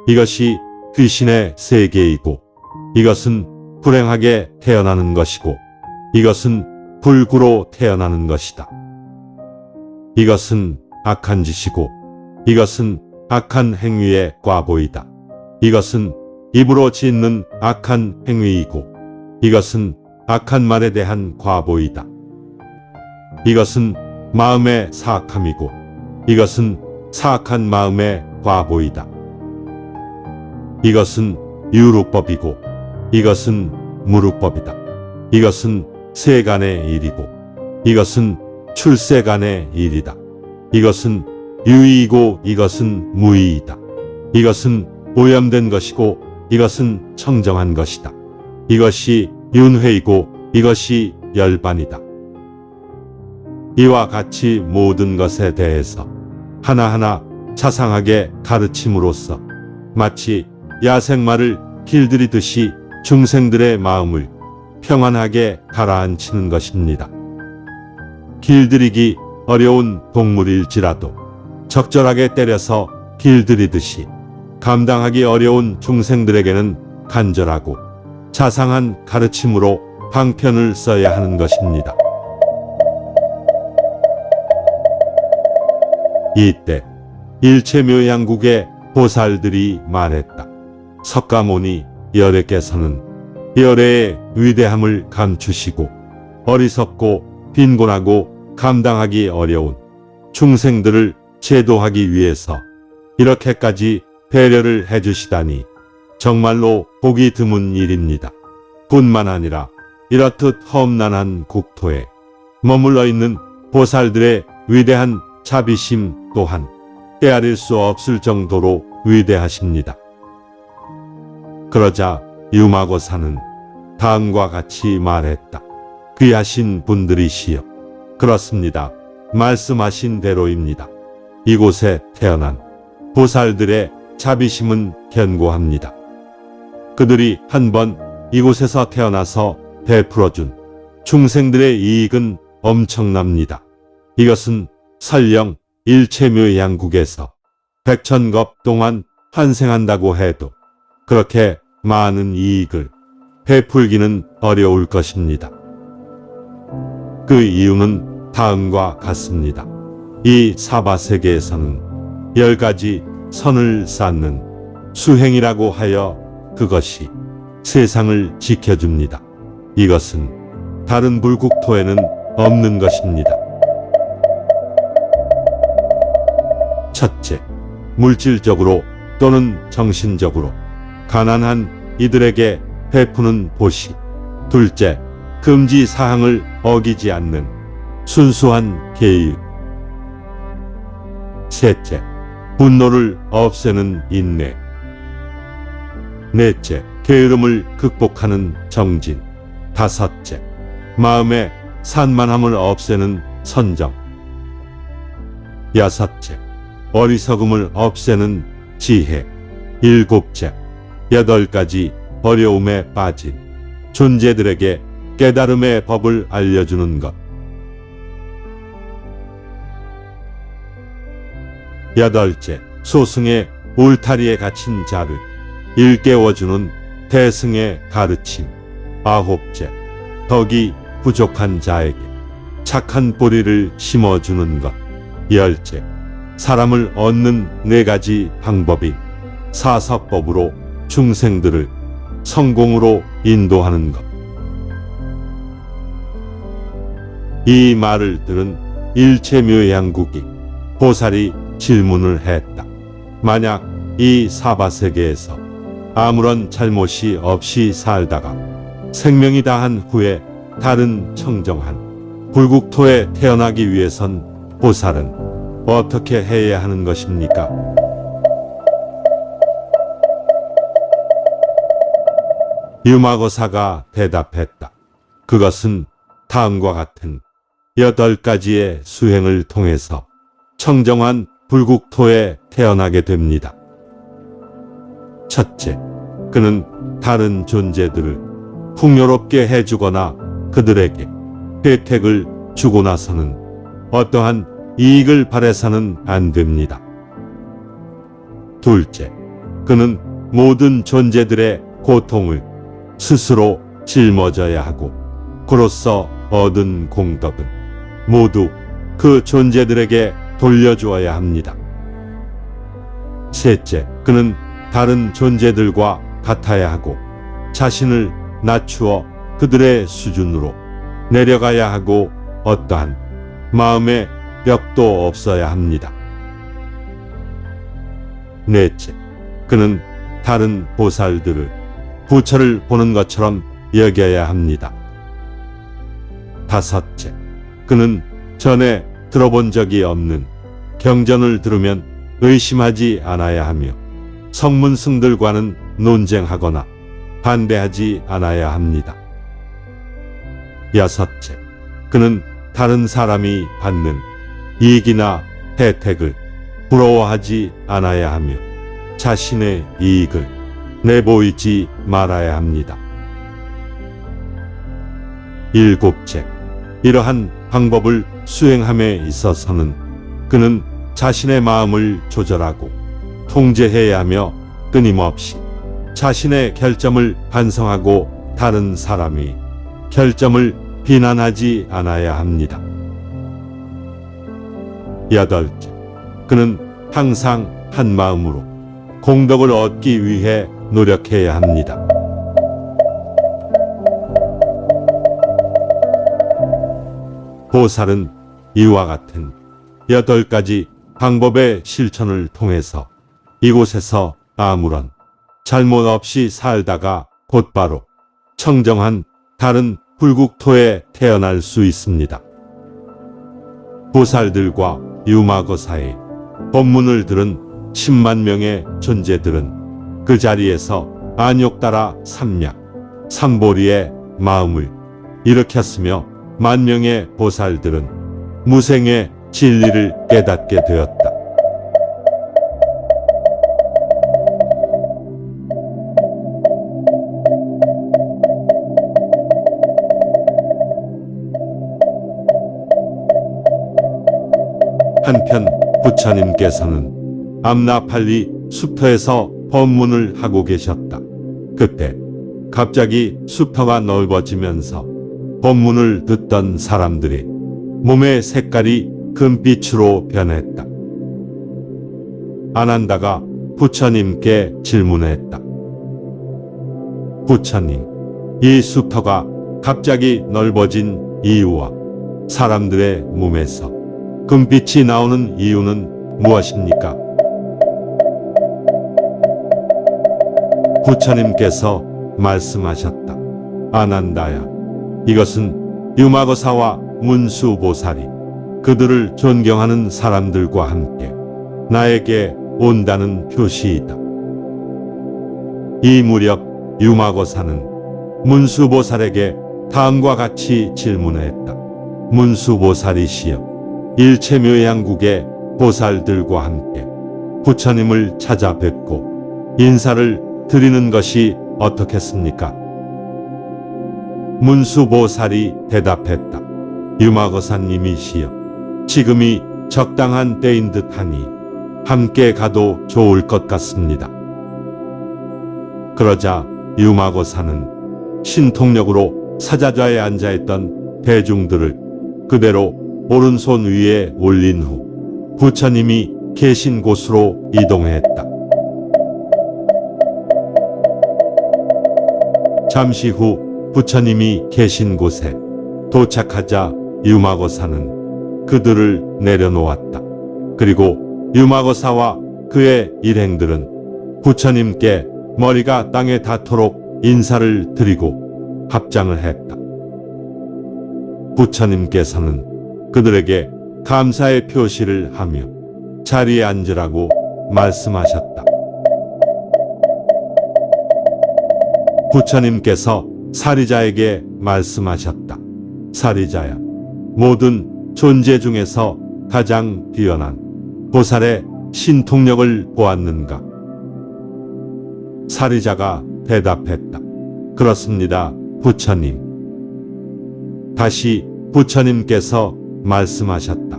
이것이 귀신의 세계이고, 이것은 불행하게 태어나는 것이고, 이것은 불구로 태어나는 것이다. 이것은 악한 짓이고, 이것은 악한 행위의 꽈보이다. 이것은 입으로 짓는 악한 행위이고, 이것은 악한 말에 대한 꽈보이다. 이것은 마음의 사악함이고, 이것은 사악한 마음의 꽈보이다. 이것은 유루법이고, 이것은 무루법이다. 이것은 세간의 일이고, 이것은 출세간의 일이다. 이것은 유의이고, 이것은 무의이다. 이것은 오염된 것이고, 이것은 청정한 것이다. 이것이 윤회이고, 이것이 열반이다. 이와 같이 모든 것에 대해서 하나하나 자상하게 가르침으로써 마치 야생마를 길들이듯이 중생들의 마음을 평안하게 가라앉히는 것입니다. 길들이기 어려운 동물일지라도 적절하게 때려서 길들이듯이 감당하기 어려운 중생들에게는 간절하고 자상한 가르침으로 방편을 써야 하는 것입니다. 이때 일체묘양국의 보살들이 말했다. 석가모니 열애께서는 열애의 위대함을 감추시고 어리석고 빈곤하고 감당하기 어려운 중생들을 제도하기 위해서 이렇게까지 배려를 해주시다니 정말로 보기 드문 일입니다. 뿐만 아니라 이렇듯 험난한 국토에 머물러 있는 보살들의 위대한 자비심 또한 헤아릴 수 없을 정도로 위대하십니다. 그러자 유마고사는 다음과 같이 말했다. 귀하신 분들이시여, 그렇습니다. 말씀하신 대로입니다. 이곳에 태어난 보살들의 자비심은 견고합니다. 그들이 한번 이곳에서 태어나서 베풀어준 중생들의 이익은 엄청납니다. 이것은 설령 일체묘양국에서 백천겁 동안 환생한다고 해도 그렇게 많은 이익을 베풀기는 어려울 것입니다. 그 이유는 다음과 같습니다. 이 사바세계에서는 10가지 선을 쌓는 수행이라고 하여 그것이 세상을 지켜줍니다. 이것은 다른 불국토에는 없는 것입니다. 첫째, 물질적으로 또는 정신적으로 가난한 이들에게 베푸는 보시. 둘째, 금지 사항을 어기지 않는 순수한 계율. 셋째, 분노를 없애는 인내. 넷째, 게으름을 극복하는 정진. 다섯째, 마음의 산만함을 없애는 선정. 여섯째, 어리석음을 없애는 지혜. 일곱째, 8가지 어려움에 빠진 존재들에게 깨달음의 법을 알려주는 것. 여덟째, 소승의 울타리에 갇힌 자를 일깨워주는 대승의 가르침. 아홉째, 덕이 부족한 자에게 착한 뿌리를 심어주는 것. 열째, 사람을 얻는 4가지 방법인 사서법으로 중생들을 성공으로 인도하는 것. 이 말을 들은 일체묘양국이 보살이 질문을 했다. 만약 이 사바세계에서 아무런 잘못이 없이 살다가 생명이 다한 후에 다른 청정한 불국토에 태어나기 위해선 보살은 어떻게 해야 하는 것입니까? 유마고사가 대답했다. 그것은 다음과 같은 8가지의 수행을 통해서 청정한 불국토에 태어나게 됩니다. 첫째, 그는 다른 존재들을 풍요롭게 해주거나 그들에게 혜택을 주고 나서는 어떠한 이익을 바래서는 안 됩니다. 둘째, 그는 모든 존재들의 고통을 스스로 짊어져야 하고 그로써 얻은 공덕은 모두 그 존재들에게 돌려주어야 합니다. 셋째, 그는 다른 존재들과 같아야 하고 자신을 낮추어 그들의 수준으로 내려가야 하고 어떠한 마음의 벽도 없어야 합니다. 넷째, 그는 다른 보살들을 부처를 보는 것처럼 여겨야 합니다. 다섯째, 그는 전에 들어본 적이 없는 경전을 들으면 의심하지 않아야 하며 성문승들과는 논쟁하거나 반대하지 않아야 합니다. 여섯째, 그는 다른 사람이 받는 이익이나 혜택을 부러워하지 않아야 하며 자신의 이익을 내보이지 말아야 합니다. 일곱째, 이러한 방법을 수행함에 있어서는 그는 자신의 마음을 조절하고 통제해야 하며 끊임없이 자신의 결점을 반성하고 다른 사람의 결점을 비난하지 않아야 합니다. 여덟째, 그는 항상 한 마음으로 공덕을 얻기 위해 노력해야 합니다. 보살은 이와 같은 8가지 방법의 실천을 통해서 이곳에서 아무런 잘못 없이 살다가 곧바로 청정한 다른 불국토에 태어날 수 있습니다. 보살들과 유마고사의 법문을 들은 10만 명의 존재들은 그 자리에서 안욕따라 삼약, 삼보리의 마음을 일으켰으며 만명의 보살들은 무생의 진리를 깨닫게 되었다. 한편 부처님께서는 암나팔리 숲터에서 법문을 하고 계셨다. 그때 갑자기 숲터가 넓어지면서 법문을 듣던 사람들이 몸의 색깔이 금빛으로 변했다. 아난다가 부처님께 질문했다. 부처님, 이 숲터가 갑자기 넓어진 이유와 사람들의 몸에서 금빛이 나오는 이유는 무엇입니까? 부처님께서 말씀하셨다. 아난다야, 이것은 유마고사와 문수보살이 그들을 존경하는 사람들과 함께 나에게 온다는 표시이다. 이 무렵 유마고사는 문수보살에게 다음과 같이 질문했다. 문수보살이시여 일체묘양국의 보살들과 함께 부처님을 찾아뵙고 인사를 드리는 것이 어떻겠습니까? 문수보살이 대답했다. 유마거사님이시여, 지금이 적당한 때인 듯하니 함께 가도 좋을 것 같습니다. 그러자 유마거사는 신통력으로 사자좌에 앉아있던 대중들을 그대로 오른손 위에 올린 후 부처님이 계신 곳으로 이동했다. 잠시 후 부처님이 계신 곳에 도착하자 유마거사는 그들을 내려놓았다. 그리고 유마거사와 그의 일행들은 부처님께 머리가 땅에 닿도록 인사를 드리고 합장을 했다. 부처님께서는 그들에게 감사의 표시를 하며 자리에 앉으라고 말씀하셨다. 부처님께서 사리자에게 말씀하셨다. 사리자야, 모든 존재 중에서 가장 뛰어난 보살의 신통력을 보았는가? 사리자가 대답했다. 그렇습니다, 부처님. 다시 부처님께서 말씀하셨다.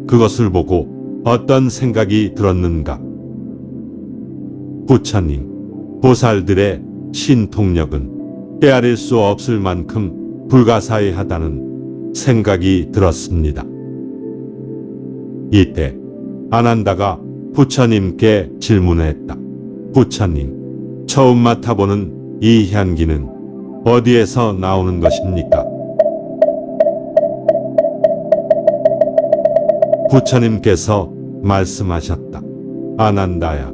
그것을 보고 어떤 생각이 들었는가? 부처님, 보살들의 신통력은 헤아릴 수 없을 만큼 불가사의하다는 생각이 들었습니다. 이때 아난다가 부처님께 질문했다. 부처님, 처음 맡아보는 이 향기는 어디에서 나오는 것입니까? 부처님께서 말씀하셨다. 아난다야,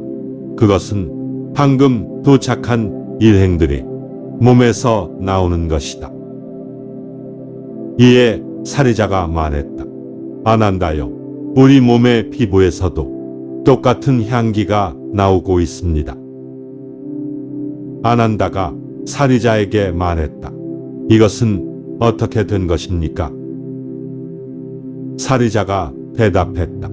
그것은 방금 도착한 일행들의 몸에서 나오는 것이다. 이에 사리자가 말했다. 아난다여, 우리 몸의 피부에서도 똑같은 향기가 나오고 있습니다. 아난다가 사리자에게 말했다. 이것은 어떻게 된 것입니까? 사리자가 대답했다.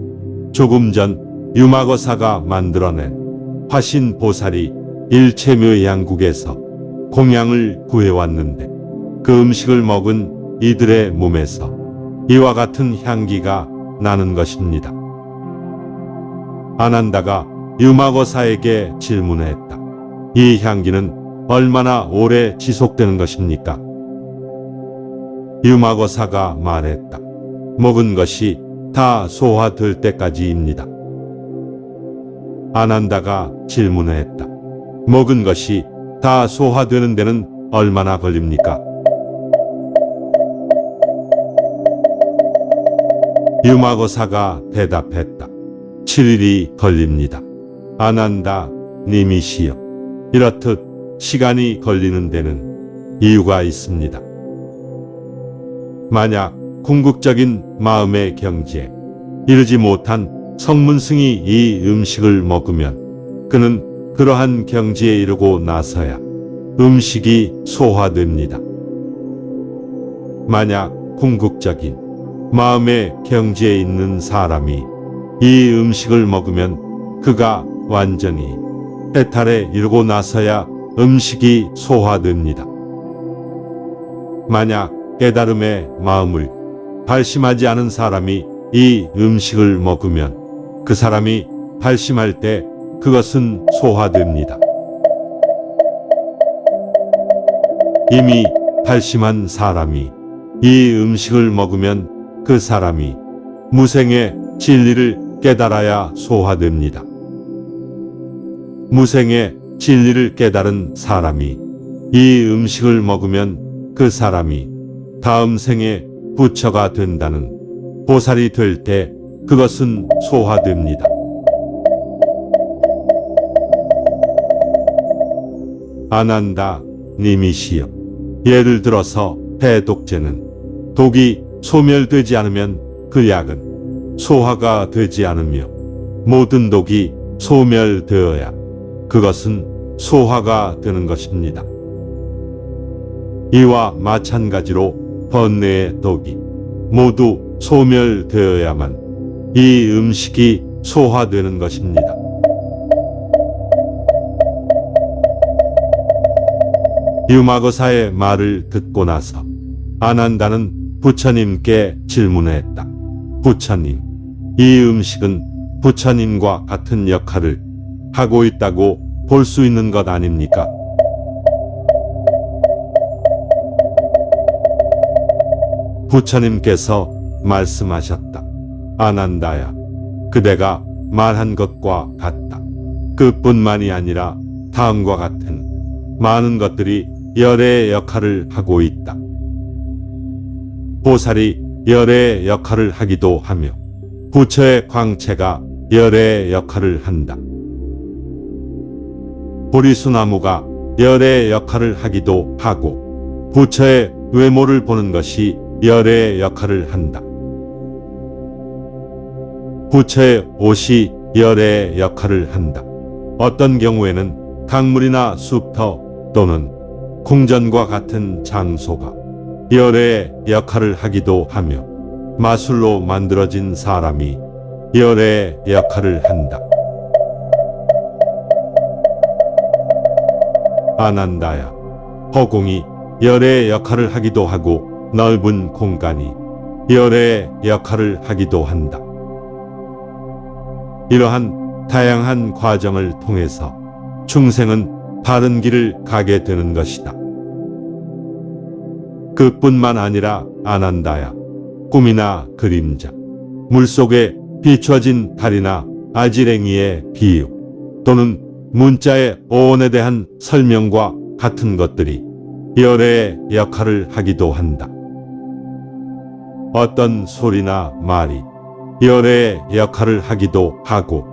조금 전 유마거사가 만들어낸 화신 보살이 일체묘양국에서 공양을 구해왔는데 그 음식을 먹은 이들의 몸에서 이와 같은 향기가 나는 것입니다. 아난다가 유마거사에게 질문했다. 이 향기는 얼마나 오래 지속되는 것입니까? 유마거사가 말했다. 먹은 것이 다 소화될 때까지입니다. 아난다가 질문했다. 먹은 것이 다 소화되는 데는 얼마나 걸립니까? 유마거사가 대답했다. 7일이 걸립니다. 아난다 님이시여, 이렇듯 시간이 걸리는 데는 이유가 있습니다. 만약 궁극적인 마음의 경지에 이르지 못한 성문승이 이 음식을 먹으면 그는 그러한 경지에 이르고 나서야 음식이 소화됩니다. 만약 궁극적인 마음의 경지에 있는 사람이 이 음식을 먹으면 그가 완전히 해탈에 이르고 나서야 음식이 소화됩니다. 만약 깨달음의 마음을 발심하지 않은 사람이 이 음식을 먹으면 그 사람이 발심할 때 그것은 소화됩니다. 이미 발심한 사람이 이 음식을 먹으면 그 사람이 무생의 진리를 깨달아야 소화됩니다. 무생의 진리를 깨달은 사람이 이 음식을 먹으면 그 사람이 다음 생에 부처가 된다는 보살이 될 때 그것은 소화됩니다. 아난다 님이시여, 예를 들어서 해독제는 독이 소멸되지 않으면 그 약은 소화가 되지 않으며 모든 독이 소멸되어야 그것은 소화가 되는 것입니다. 이와 마찬가지로 번뇌의 독이 모두 소멸되어야만 이 음식이 소화되는 것입니다. 유마거사의 말을 듣고 나서 아난다는 부처님께 질문했다. 부처님, 이 음식은 부처님과 같은 역할을 하고 있다고 볼 수 있는 것 아닙니까? 부처님께서 말씀하셨다. 아난다야, 그대가 말한 것과 같다. 그뿐만이 아니라 다음과 같은 많은 것들이 열의 역할을 하고 있다. 보살이 열의 역할을 하기도 하며 부처의 광채가 열의 역할을 한다. 보리수나무가 열의 역할을 하기도 하고 부처의 외모를 보는 것이 열의 역할을 한다. 부처의 옷이 열의 역할을 한다. 어떤 경우에는 강물이나 숲터 또는 궁전과 같은 장소가 열의 역할을 하기도 하며 마술로 만들어진 사람이 열의 역할을 한다. 아난다야, 허공이 열의 역할을 하기도 하고 넓은 공간이 열의 역할을 하기도 한다. 이러한 다양한 과정을 통해서 중생은 바른 길을 가게 되는 것이다. 그뿐만 아니라 아난다야, 꿈이나 그림자, 물속에 비춰진 달이나 아지랭이의 비유 또는 문자의 어원에 대한 설명과 같은 것들이 열의 역할을 하기도 한다. 어떤 소리나 말이 열의 역할을 하기도 하고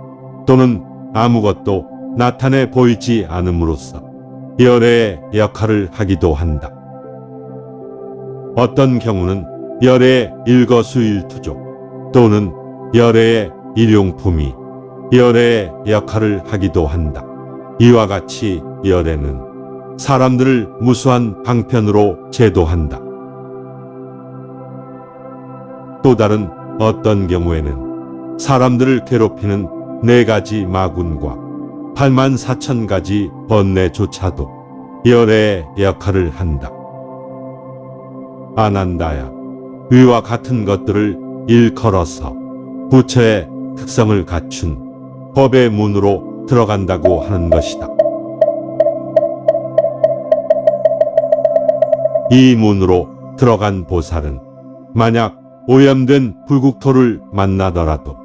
또는 아무것도 나타내 보이지 않음으로써 열의 역할을 하기도 한다. 어떤 경우는 열의 일거수일투족 또는 열의 일용품이 열의 역할을 하기도 한다. 이와 같이 열애는 사람들을 무수한 방편으로 제도한다. 또 다른 어떤 경우에는 사람들을 괴롭히는 4가지 마군과 84,000가지 번뇌조차도 열의 역할을 한다. 아난다야, 위와 같은 것들을 일컬어서 부처의 특성을 갖춘 법의 문으로 들어간다고 하는 것이다. 이 문으로 들어간 보살은 만약 오염된 불국토를 만나더라도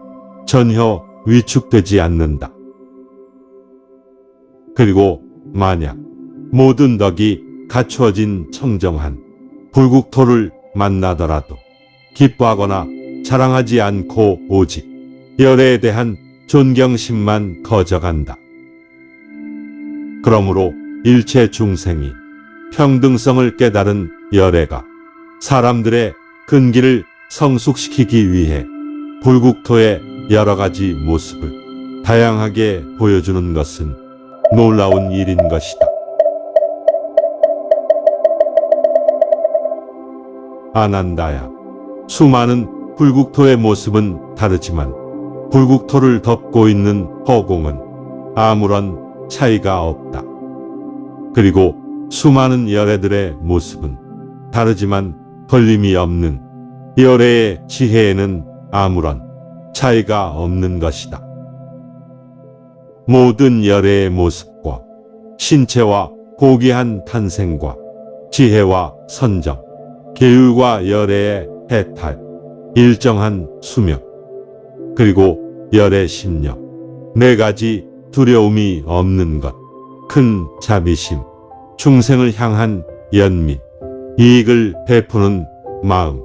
전혀 위축되지 않는다. 그리고 만약 모든 덕이 갖추어진 청정한 불국토를 만나더라도 기뻐하거나 자랑하지 않고 오직 열애에 대한 존경심만 거저간다. 그러므로 일체 중생이 평등성을 깨달은 열애가 사람들의 근기를 성숙시키기 위해 불국토의 여러 가지 모습을 다양하게 보여주는 것은 놀라운 일인 것이다. 아난다야, 수많은 불국토의 모습은 다르지만 불국토를 덮고 있는 허공은 아무런 차이가 없다. 그리고 수많은 열애들의 모습은 다르지만 걸림이 없는 열애의 지혜에는 아무런 차이가 없는 것이다. 모든 열애의 모습과 신체와 고귀한 탄생과 지혜와 선정, 계율과 열애의 해탈, 일정한 수명, 그리고 열의 심력, 4가지 두려움이 없는 것, 큰 자비심, 중생을 향한 연민, 이익을 베푸는 마음,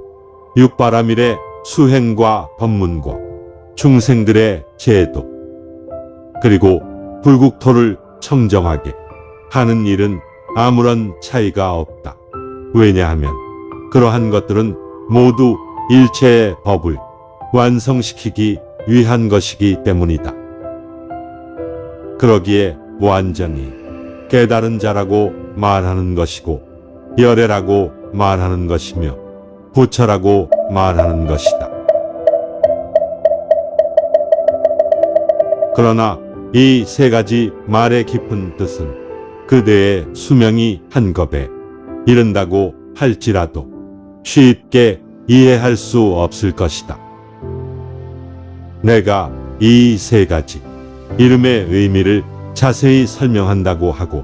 육바라밀의 수행과 법문과 중생들의 제도, 그리고 불국토를 청정하게 하는 일은 아무런 차이가 없다. 왜냐하면 그러한 것들은 모두 일체의 법을 완성시키기 위한 것이기 때문이다. 그러기에 완전히 깨달은 자라고 말하는 것이고 열애라고 말하는 것이며 부처라고 말하는 것이다. 그러나 이 세 가지 말의 깊은 뜻은 그대의 수명이 한겁에 이른다고 할지라도 쉽게 이해할 수 없을 것이다. 내가 이 세 가지 이름의 의미를 자세히 설명한다고 하고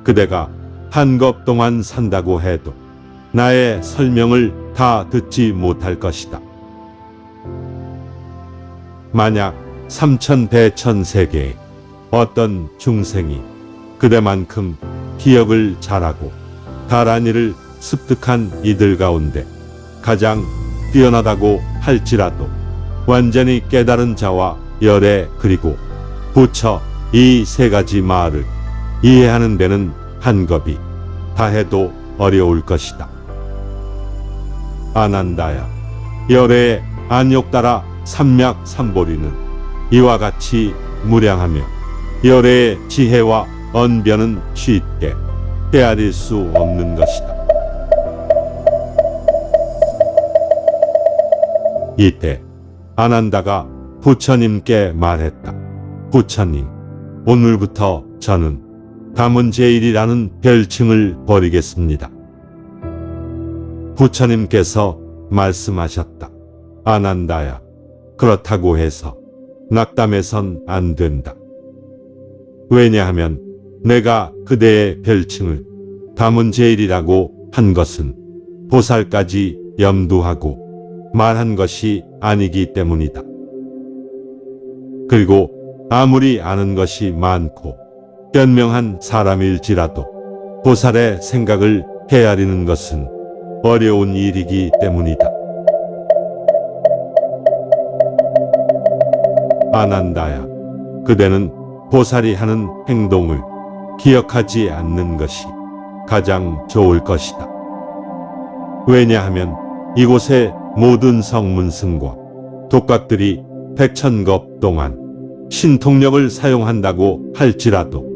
그대가 한겁 동안 산다고 해도 나의 설명을 다 듣지 못할 것이다. 만약 삼천대천세계에 어떤 중생이 그대만큼 기억을 잘하고 다란이를 습득한 이들 가운데 가장 뛰어나다고 할지라도 완전히 깨달은 자와 열애 그리고 부처 이 세 가지 말을 이해하는 데는 한겁이 다해도 어려울 것이다. 아난다야, 열애의 안욕따라 삼맥삼보리는 이와 같이 무량하며 열애의 지혜와 언변은 쉽게 헤아릴 수 없는 것이다. 이때 아난다가 부처님께 말했다. 부처님, 오늘부터 저는 다문제일이라는 별칭을 버리겠습니다. 부처님께서 말씀하셨다. 아난다야, 그렇다고 해서 낙담해선 안 된다. 왜냐하면 내가 그대의 별칭을 다문제일이라고 한 것은 보살까지 염두하고 말한 것이 아니기 때문이다. 그리고 아무리 아는 것이 많고 현명한 사람일지라도 보살의 생각을 헤아리는 것은 어려운 일이기 때문이다. 아난다야, 그대는 보살이 하는 행동을 기억하지 않는 것이 가장 좋을 것이다. 왜냐하면 이곳의 모든 성문승과 독각들이 백천겁 동안 신통력을 사용한다고 할지라도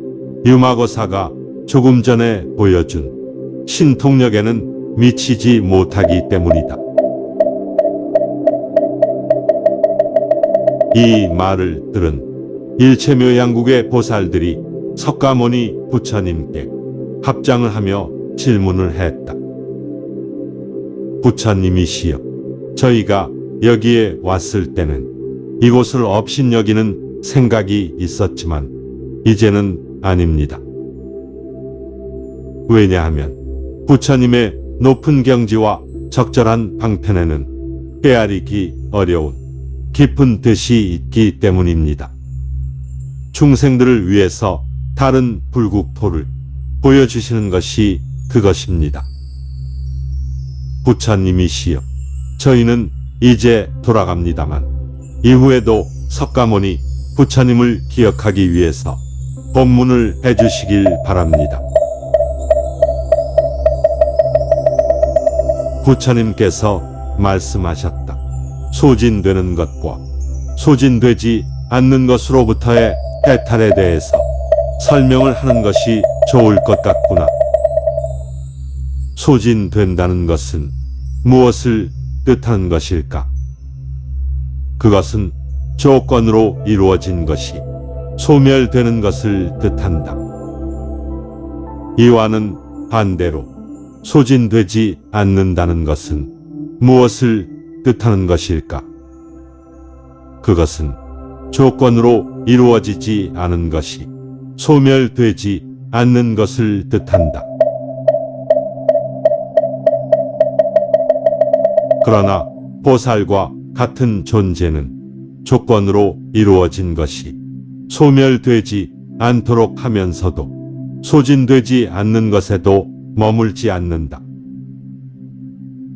유마고사가 조금 전에 보여준 신통력에는 미치지 못하기 때문이다. 이 말을 들은 일체묘양국의 보살들이 석가모니 부처님께 합장을 하며 질문을 했다. 부처님이시여, 저희가 여기에 왔을 때는 이곳을 업신여기는 생각이 있었지만 이제는 아닙니다. 왜냐하면 부처님의 높은 경지와 적절한 방편에는 헤아리기 어려운 깊은 뜻이 있기 때문입니다. 중생들을 위해서 다른 불국토를 보여주시는 것이 그것입니다. 부처님이시여, 저희는 이제 돌아갑니다만 이후에도 석가모니 부처님을 기억하기 위해서 법문을 해주시길 바랍니다. 부처님께서 말씀하셨다. 소진되는 것과 소진되지 않는 것으로부터의 해탈에 대해서 설명을 하는 것이 좋을 것 같구나. 소진된다는 것은 무엇을 뜻하는 것일까? 그것은 조건으로 이루어진 것이 소멸되는 것을 뜻한다. 이와는 반대로 소진되지 않는다는 것은 무엇을 뜻하는 것일까? 그것은 조건으로 이루어지지 않은 것이 소멸되지 않는 것을 뜻한다. 그러나 보살과 같은 존재는 조건으로 이루어진 것이 소멸되지 않도록 하면서도 소진되지 않는 것에도 머물지 않는다.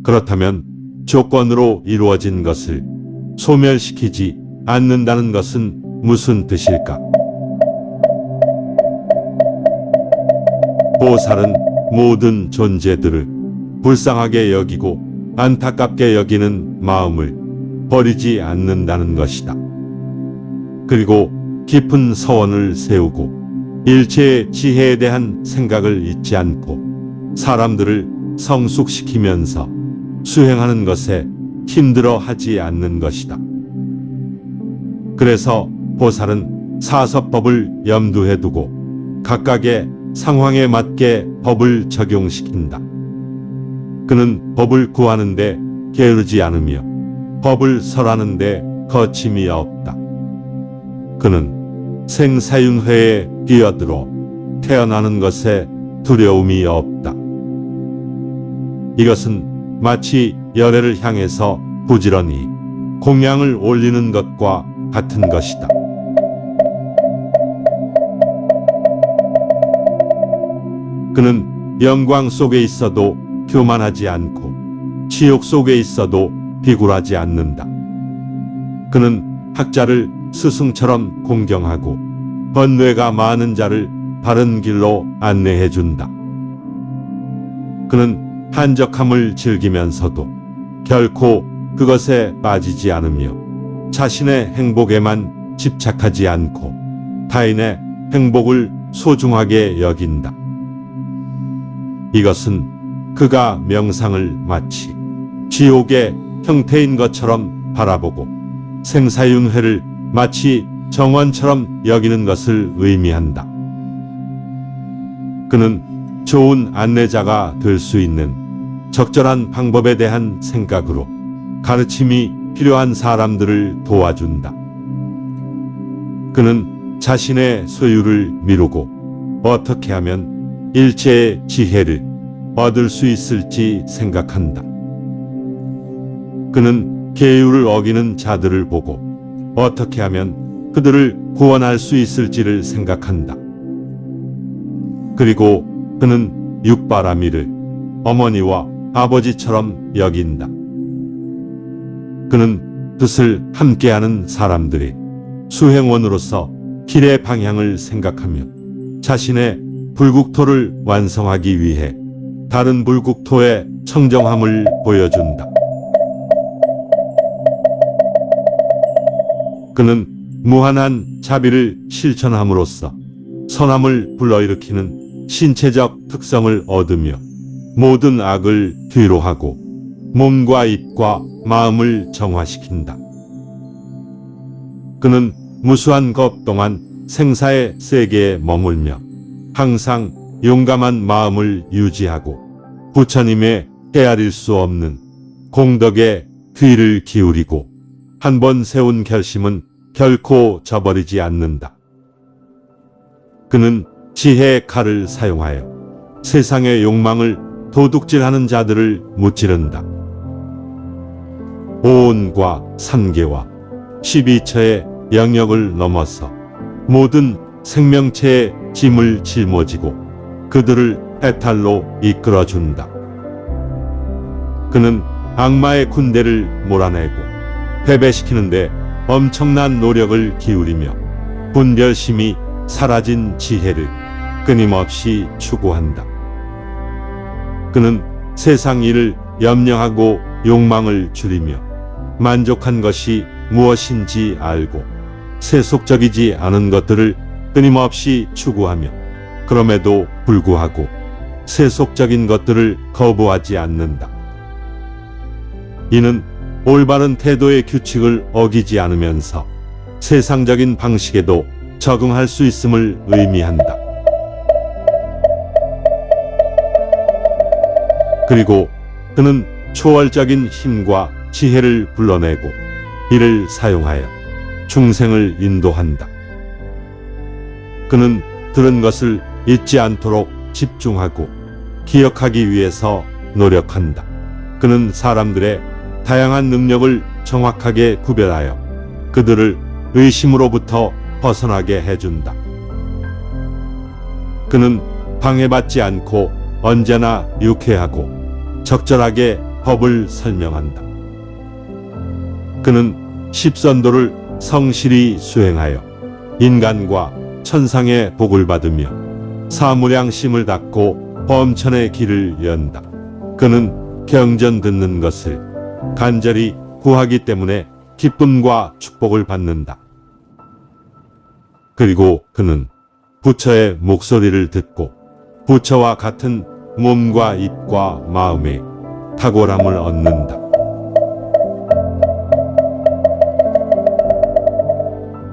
그렇다면 조건으로 이루어진 것을 소멸시키지 않는다는 것은 무슨 뜻일까? 보살은 모든 존재들을 불쌍하게 여기고 안타깝게 여기는 마음을 버리지 않는다는 것이다. 그리고 깊은 서원을 세우고 일체의 지혜에 대한 생각을 잊지 않고 사람들을 성숙시키면서 수행하는 것에 힘들어 하지 않는 것이다. 그래서 보살은 사서법을 염두에 두고 각각의 상황에 맞게 법을 적용시킨다. 그는 법을 구하는데 게으르지 않으며 법을 설하는데 거침이 없다. 그는 생사윤회에 뛰어들어 태어나는 것에 두려움이 없다. 이것은 마치 열애를 향해서 부지런히 공양을 올리는 것과 같은 것이다. 그는 영광 속에 있어도 교만하지 않고 지옥 속에 있어도 비굴하지 않는다. 그는 학자를 스승처럼 공경하고 번뇌가 많은 자를 바른 길로 안내해 준다. 그는 한적함을 즐기면서도 결코 그것에 빠지지 않으며 자신의 행복에만 집착하지 않고 타인의 행복을 소중하게 여긴다. 이것은 그가 명상을 마치 지옥의 형태인 것처럼 바라보고 생사윤회를 마치 정원처럼 여기는 것을 의미한다. 그는 좋은 안내자가 될 수 있는 적절한 방법에 대한 생각으로 가르침이 필요한 사람들을 도와준다. 그는 자신의 소유를 미루고 어떻게 하면 일체의 지혜를 얻을 수 있을지 생각한다. 그는 계율을 어기는 자들을 보고 어떻게 하면 그들을 구원할 수 있을지를 생각한다. 그리고 그는 육바라밀을 어머니와 아버지처럼 여긴다. 그는 뜻을 함께하는 사람들이 수행원으로서 길의 방향을 생각하며 자신의 불국토를 완성하기 위해 다른 불국토의 청정함을 보여준다. 그는 무한한 자비를 실천함으로써 선함을 불러일으키는 신체적 특성을 얻으며 모든 악을 뒤로하고 몸과 입과 마음을 정화시킨다. 그는 무수한 것 동안 생사의 세계에 머물며 항상 용감한 마음을 유지하고 부처님의 헤아릴 수 없는 공덕에 귀를 기울이고 한 번 세운 결심은 결코 저버리지 않는다. 그는 지혜의 칼을 사용하여 세상의 욕망을 도둑질하는 자들을 무찌른다. 오온과 산계와 12처의 영역을 넘어서 모든 생명체의 짐을 짊어지고 그들을 해탈로 이끌어준다. 그는 악마의 군대를 몰아내고 패배시키는데 엄청난 노력을 기울이며 분별심이 사라진 지혜를 끊임없이 추구한다. 그는 세상 일을 염려하고 욕망을 줄이며 만족한 것이 무엇인지 알고 세속적이지 않은 것들을 끊임없이 추구하며 그럼에도 불구하고 세속적인 것들을 거부하지 않는다. 이는 올바른 태도의 규칙을 어기지 않으면서 세상적인 방식에도 적응할 수 있음을 의미한다. 그리고 그는 초월적인 힘과 지혜를 불러내고 이를 사용하여 중생을 인도한다. 그는 들은 것을 잊지 않도록 집중하고 기억하기 위해서 노력한다. 그는 사람들의 다양한 능력을 정확하게 구별하여 그들을 의심으로부터 벗어나게 해준다. 그는 방해받지 않고 언제나 유쾌하고 적절하게 법을 설명한다. 그는 십선도를 성실히 수행하여 인간과 천상의 복을 받으며 사무량심을 닦고 범천의 길을 연다. 그는 경전 듣는 것을 간절히 구하기 때문에 기쁨과 축복을 받는다. 그리고 그는 부처의 목소리를 듣고 부처와 같은 몸과 입과 마음에 탁월함을 얻는다.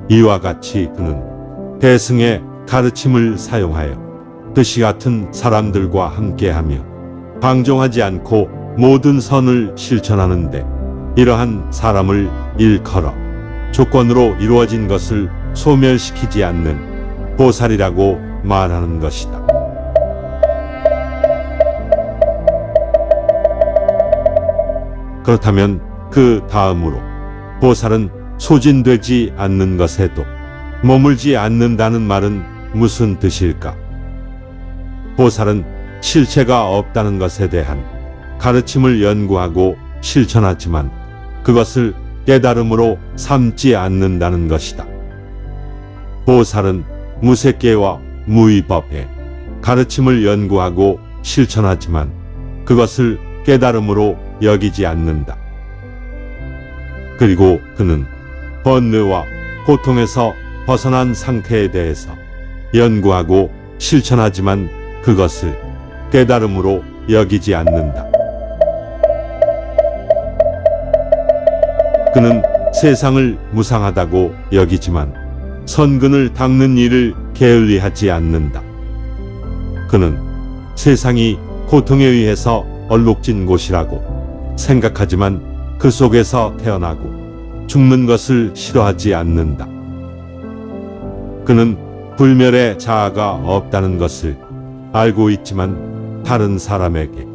이와 같이 그는 대승의 가르침을 사용하여 뜻이 같은 사람들과 함께하며 방종하지 않고 모든 선을 실천하는데 이러한 사람을 일컬어 조건으로 이루어진 것을 소멸시키지 않는 보살이라고 말하는 것이다. 그렇다면 그 다음으로 보살은 소진되지 않는 것에도 머물지 않는다는 말은 무슨 뜻일까? 보살은 실체가 없다는 것에 대한 가르침을 연구하고 실천하지만 그것을 깨달음으로 삼지 않는다는 것이다. 보살은 무색계와 무위법의 가르침을 연구하고 실천하지만 그것을 깨달음으로 여기지 않는다. 그리고 그는 번뇌와 고통에서 벗어난 상태에 대해서 연구하고 실천하지만 그것을 깨달음으로 여기지 않는다. 그는 세상을 무상하다고 여기지만 선근을 닦는 일을 게을리하지 않는다. 그는 세상이 고통에 의해서 얼룩진 곳이라고 생각하지만 그 속에서 태어나고 죽는 것을 싫어하지 않는다. 그는 불멸의 자아가 없다는 것을 알고 있지만 다른 사람에게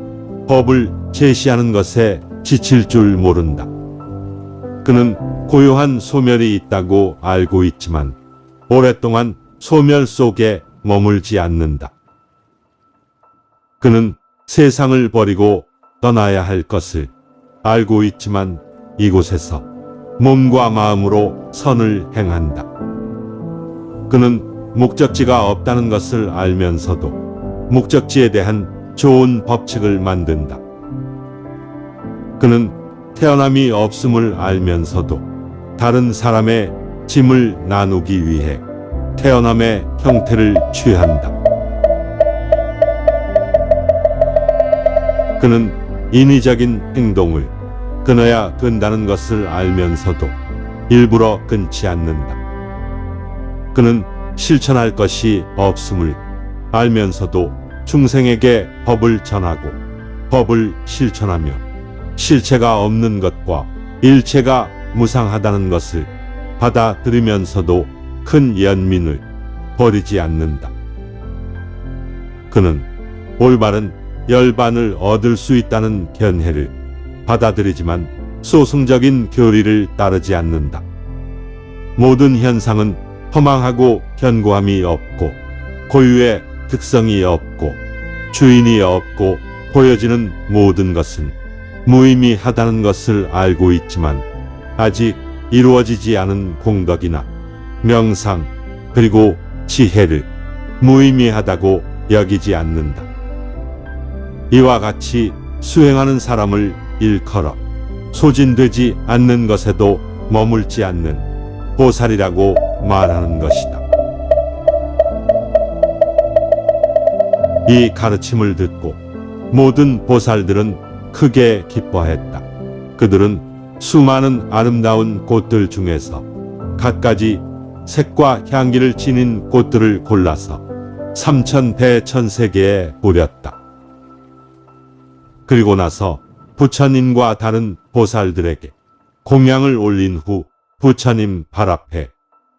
법을 제시하는 것에 지칠 줄 모른다. 그는 고요한 소멸이 있다고 알고 있지만 오랫동안 소멸 속에 머물지 않는다. 그는 세상을 버리고 떠나야 할 것을 알고 있지만 이곳에서 몸과 마음으로 선을 행한다. 그는 목적지가 없다는 것을 알면서도 목적지에 대한 좋은 법칙을 만든다. 그는 태어남이 없음을 알면서도 다른 사람의 짐을 나누기 위해 태어남의 형태를 취한다. 그는 인위적인 행동을 끊어야 된다는 것을 알면서도 일부러 끊지 않는다. 그는 실천할 것이 없음을 알면서도 중생에게 법을 전하고 법을 실천하며 실체가 없는 것과 일체가 무상하다는 것을 받아들이면서도 큰 연민을 버리지 않는다. 그는 올바른 열반을 얻을 수 있다는 견해를 받아들이지만 소승적인 교리를 따르지 않는다. 모든 현상은 허망하고 견고함이 없고 고유의 특성이 없고 주인이 없고 보여지는 모든 것은 무의미하다는 것을 알고 있지만 아직 이루어지지 않은 공덕이나 명상 그리고 지혜를 무의미하다고 여기지 않는다. 이와 같이 수행하는 사람을 일컬어 소진되지 않는 것에도 머물지 않는 보살이라고 말하는 것이다. 이 가르침을 듣고 모든 보살들은 크게 기뻐했다. 그들은 수많은 아름다운 꽃들 중에서 갖가지 색과 향기를 지닌 꽃들을 골라서 삼천대천세계에 뿌렸다. 그리고 나서 부처님과 다른 보살들에게 공양을 올린 후 부처님 발 앞에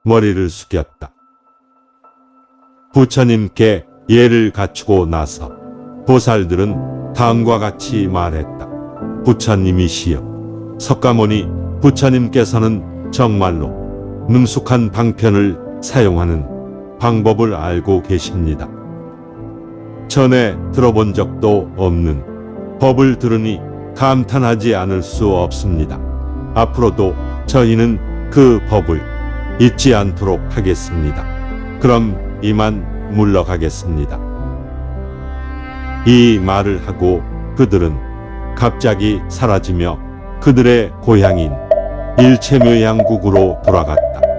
머리를 숙였다. 부처님께 예를 갖추고 나서 보살들은 다음과 같이 말했다. 부처님이시여, 석가모니 부처님께서는 정말로 능숙한 방편을 사용하는 방법을 알고 계십니다. 전에 들어본 적도 없는 법을 들으니 감탄하지 않을 수 없습니다. 앞으로도 저희는 그 법을 잊지 않도록 하겠습니다. 그럼 이만 물러가겠습니다. 이 말을 하고 그들은 갑자기 사라지며 그들의 고향인 일체묘양국으로 돌아갔다.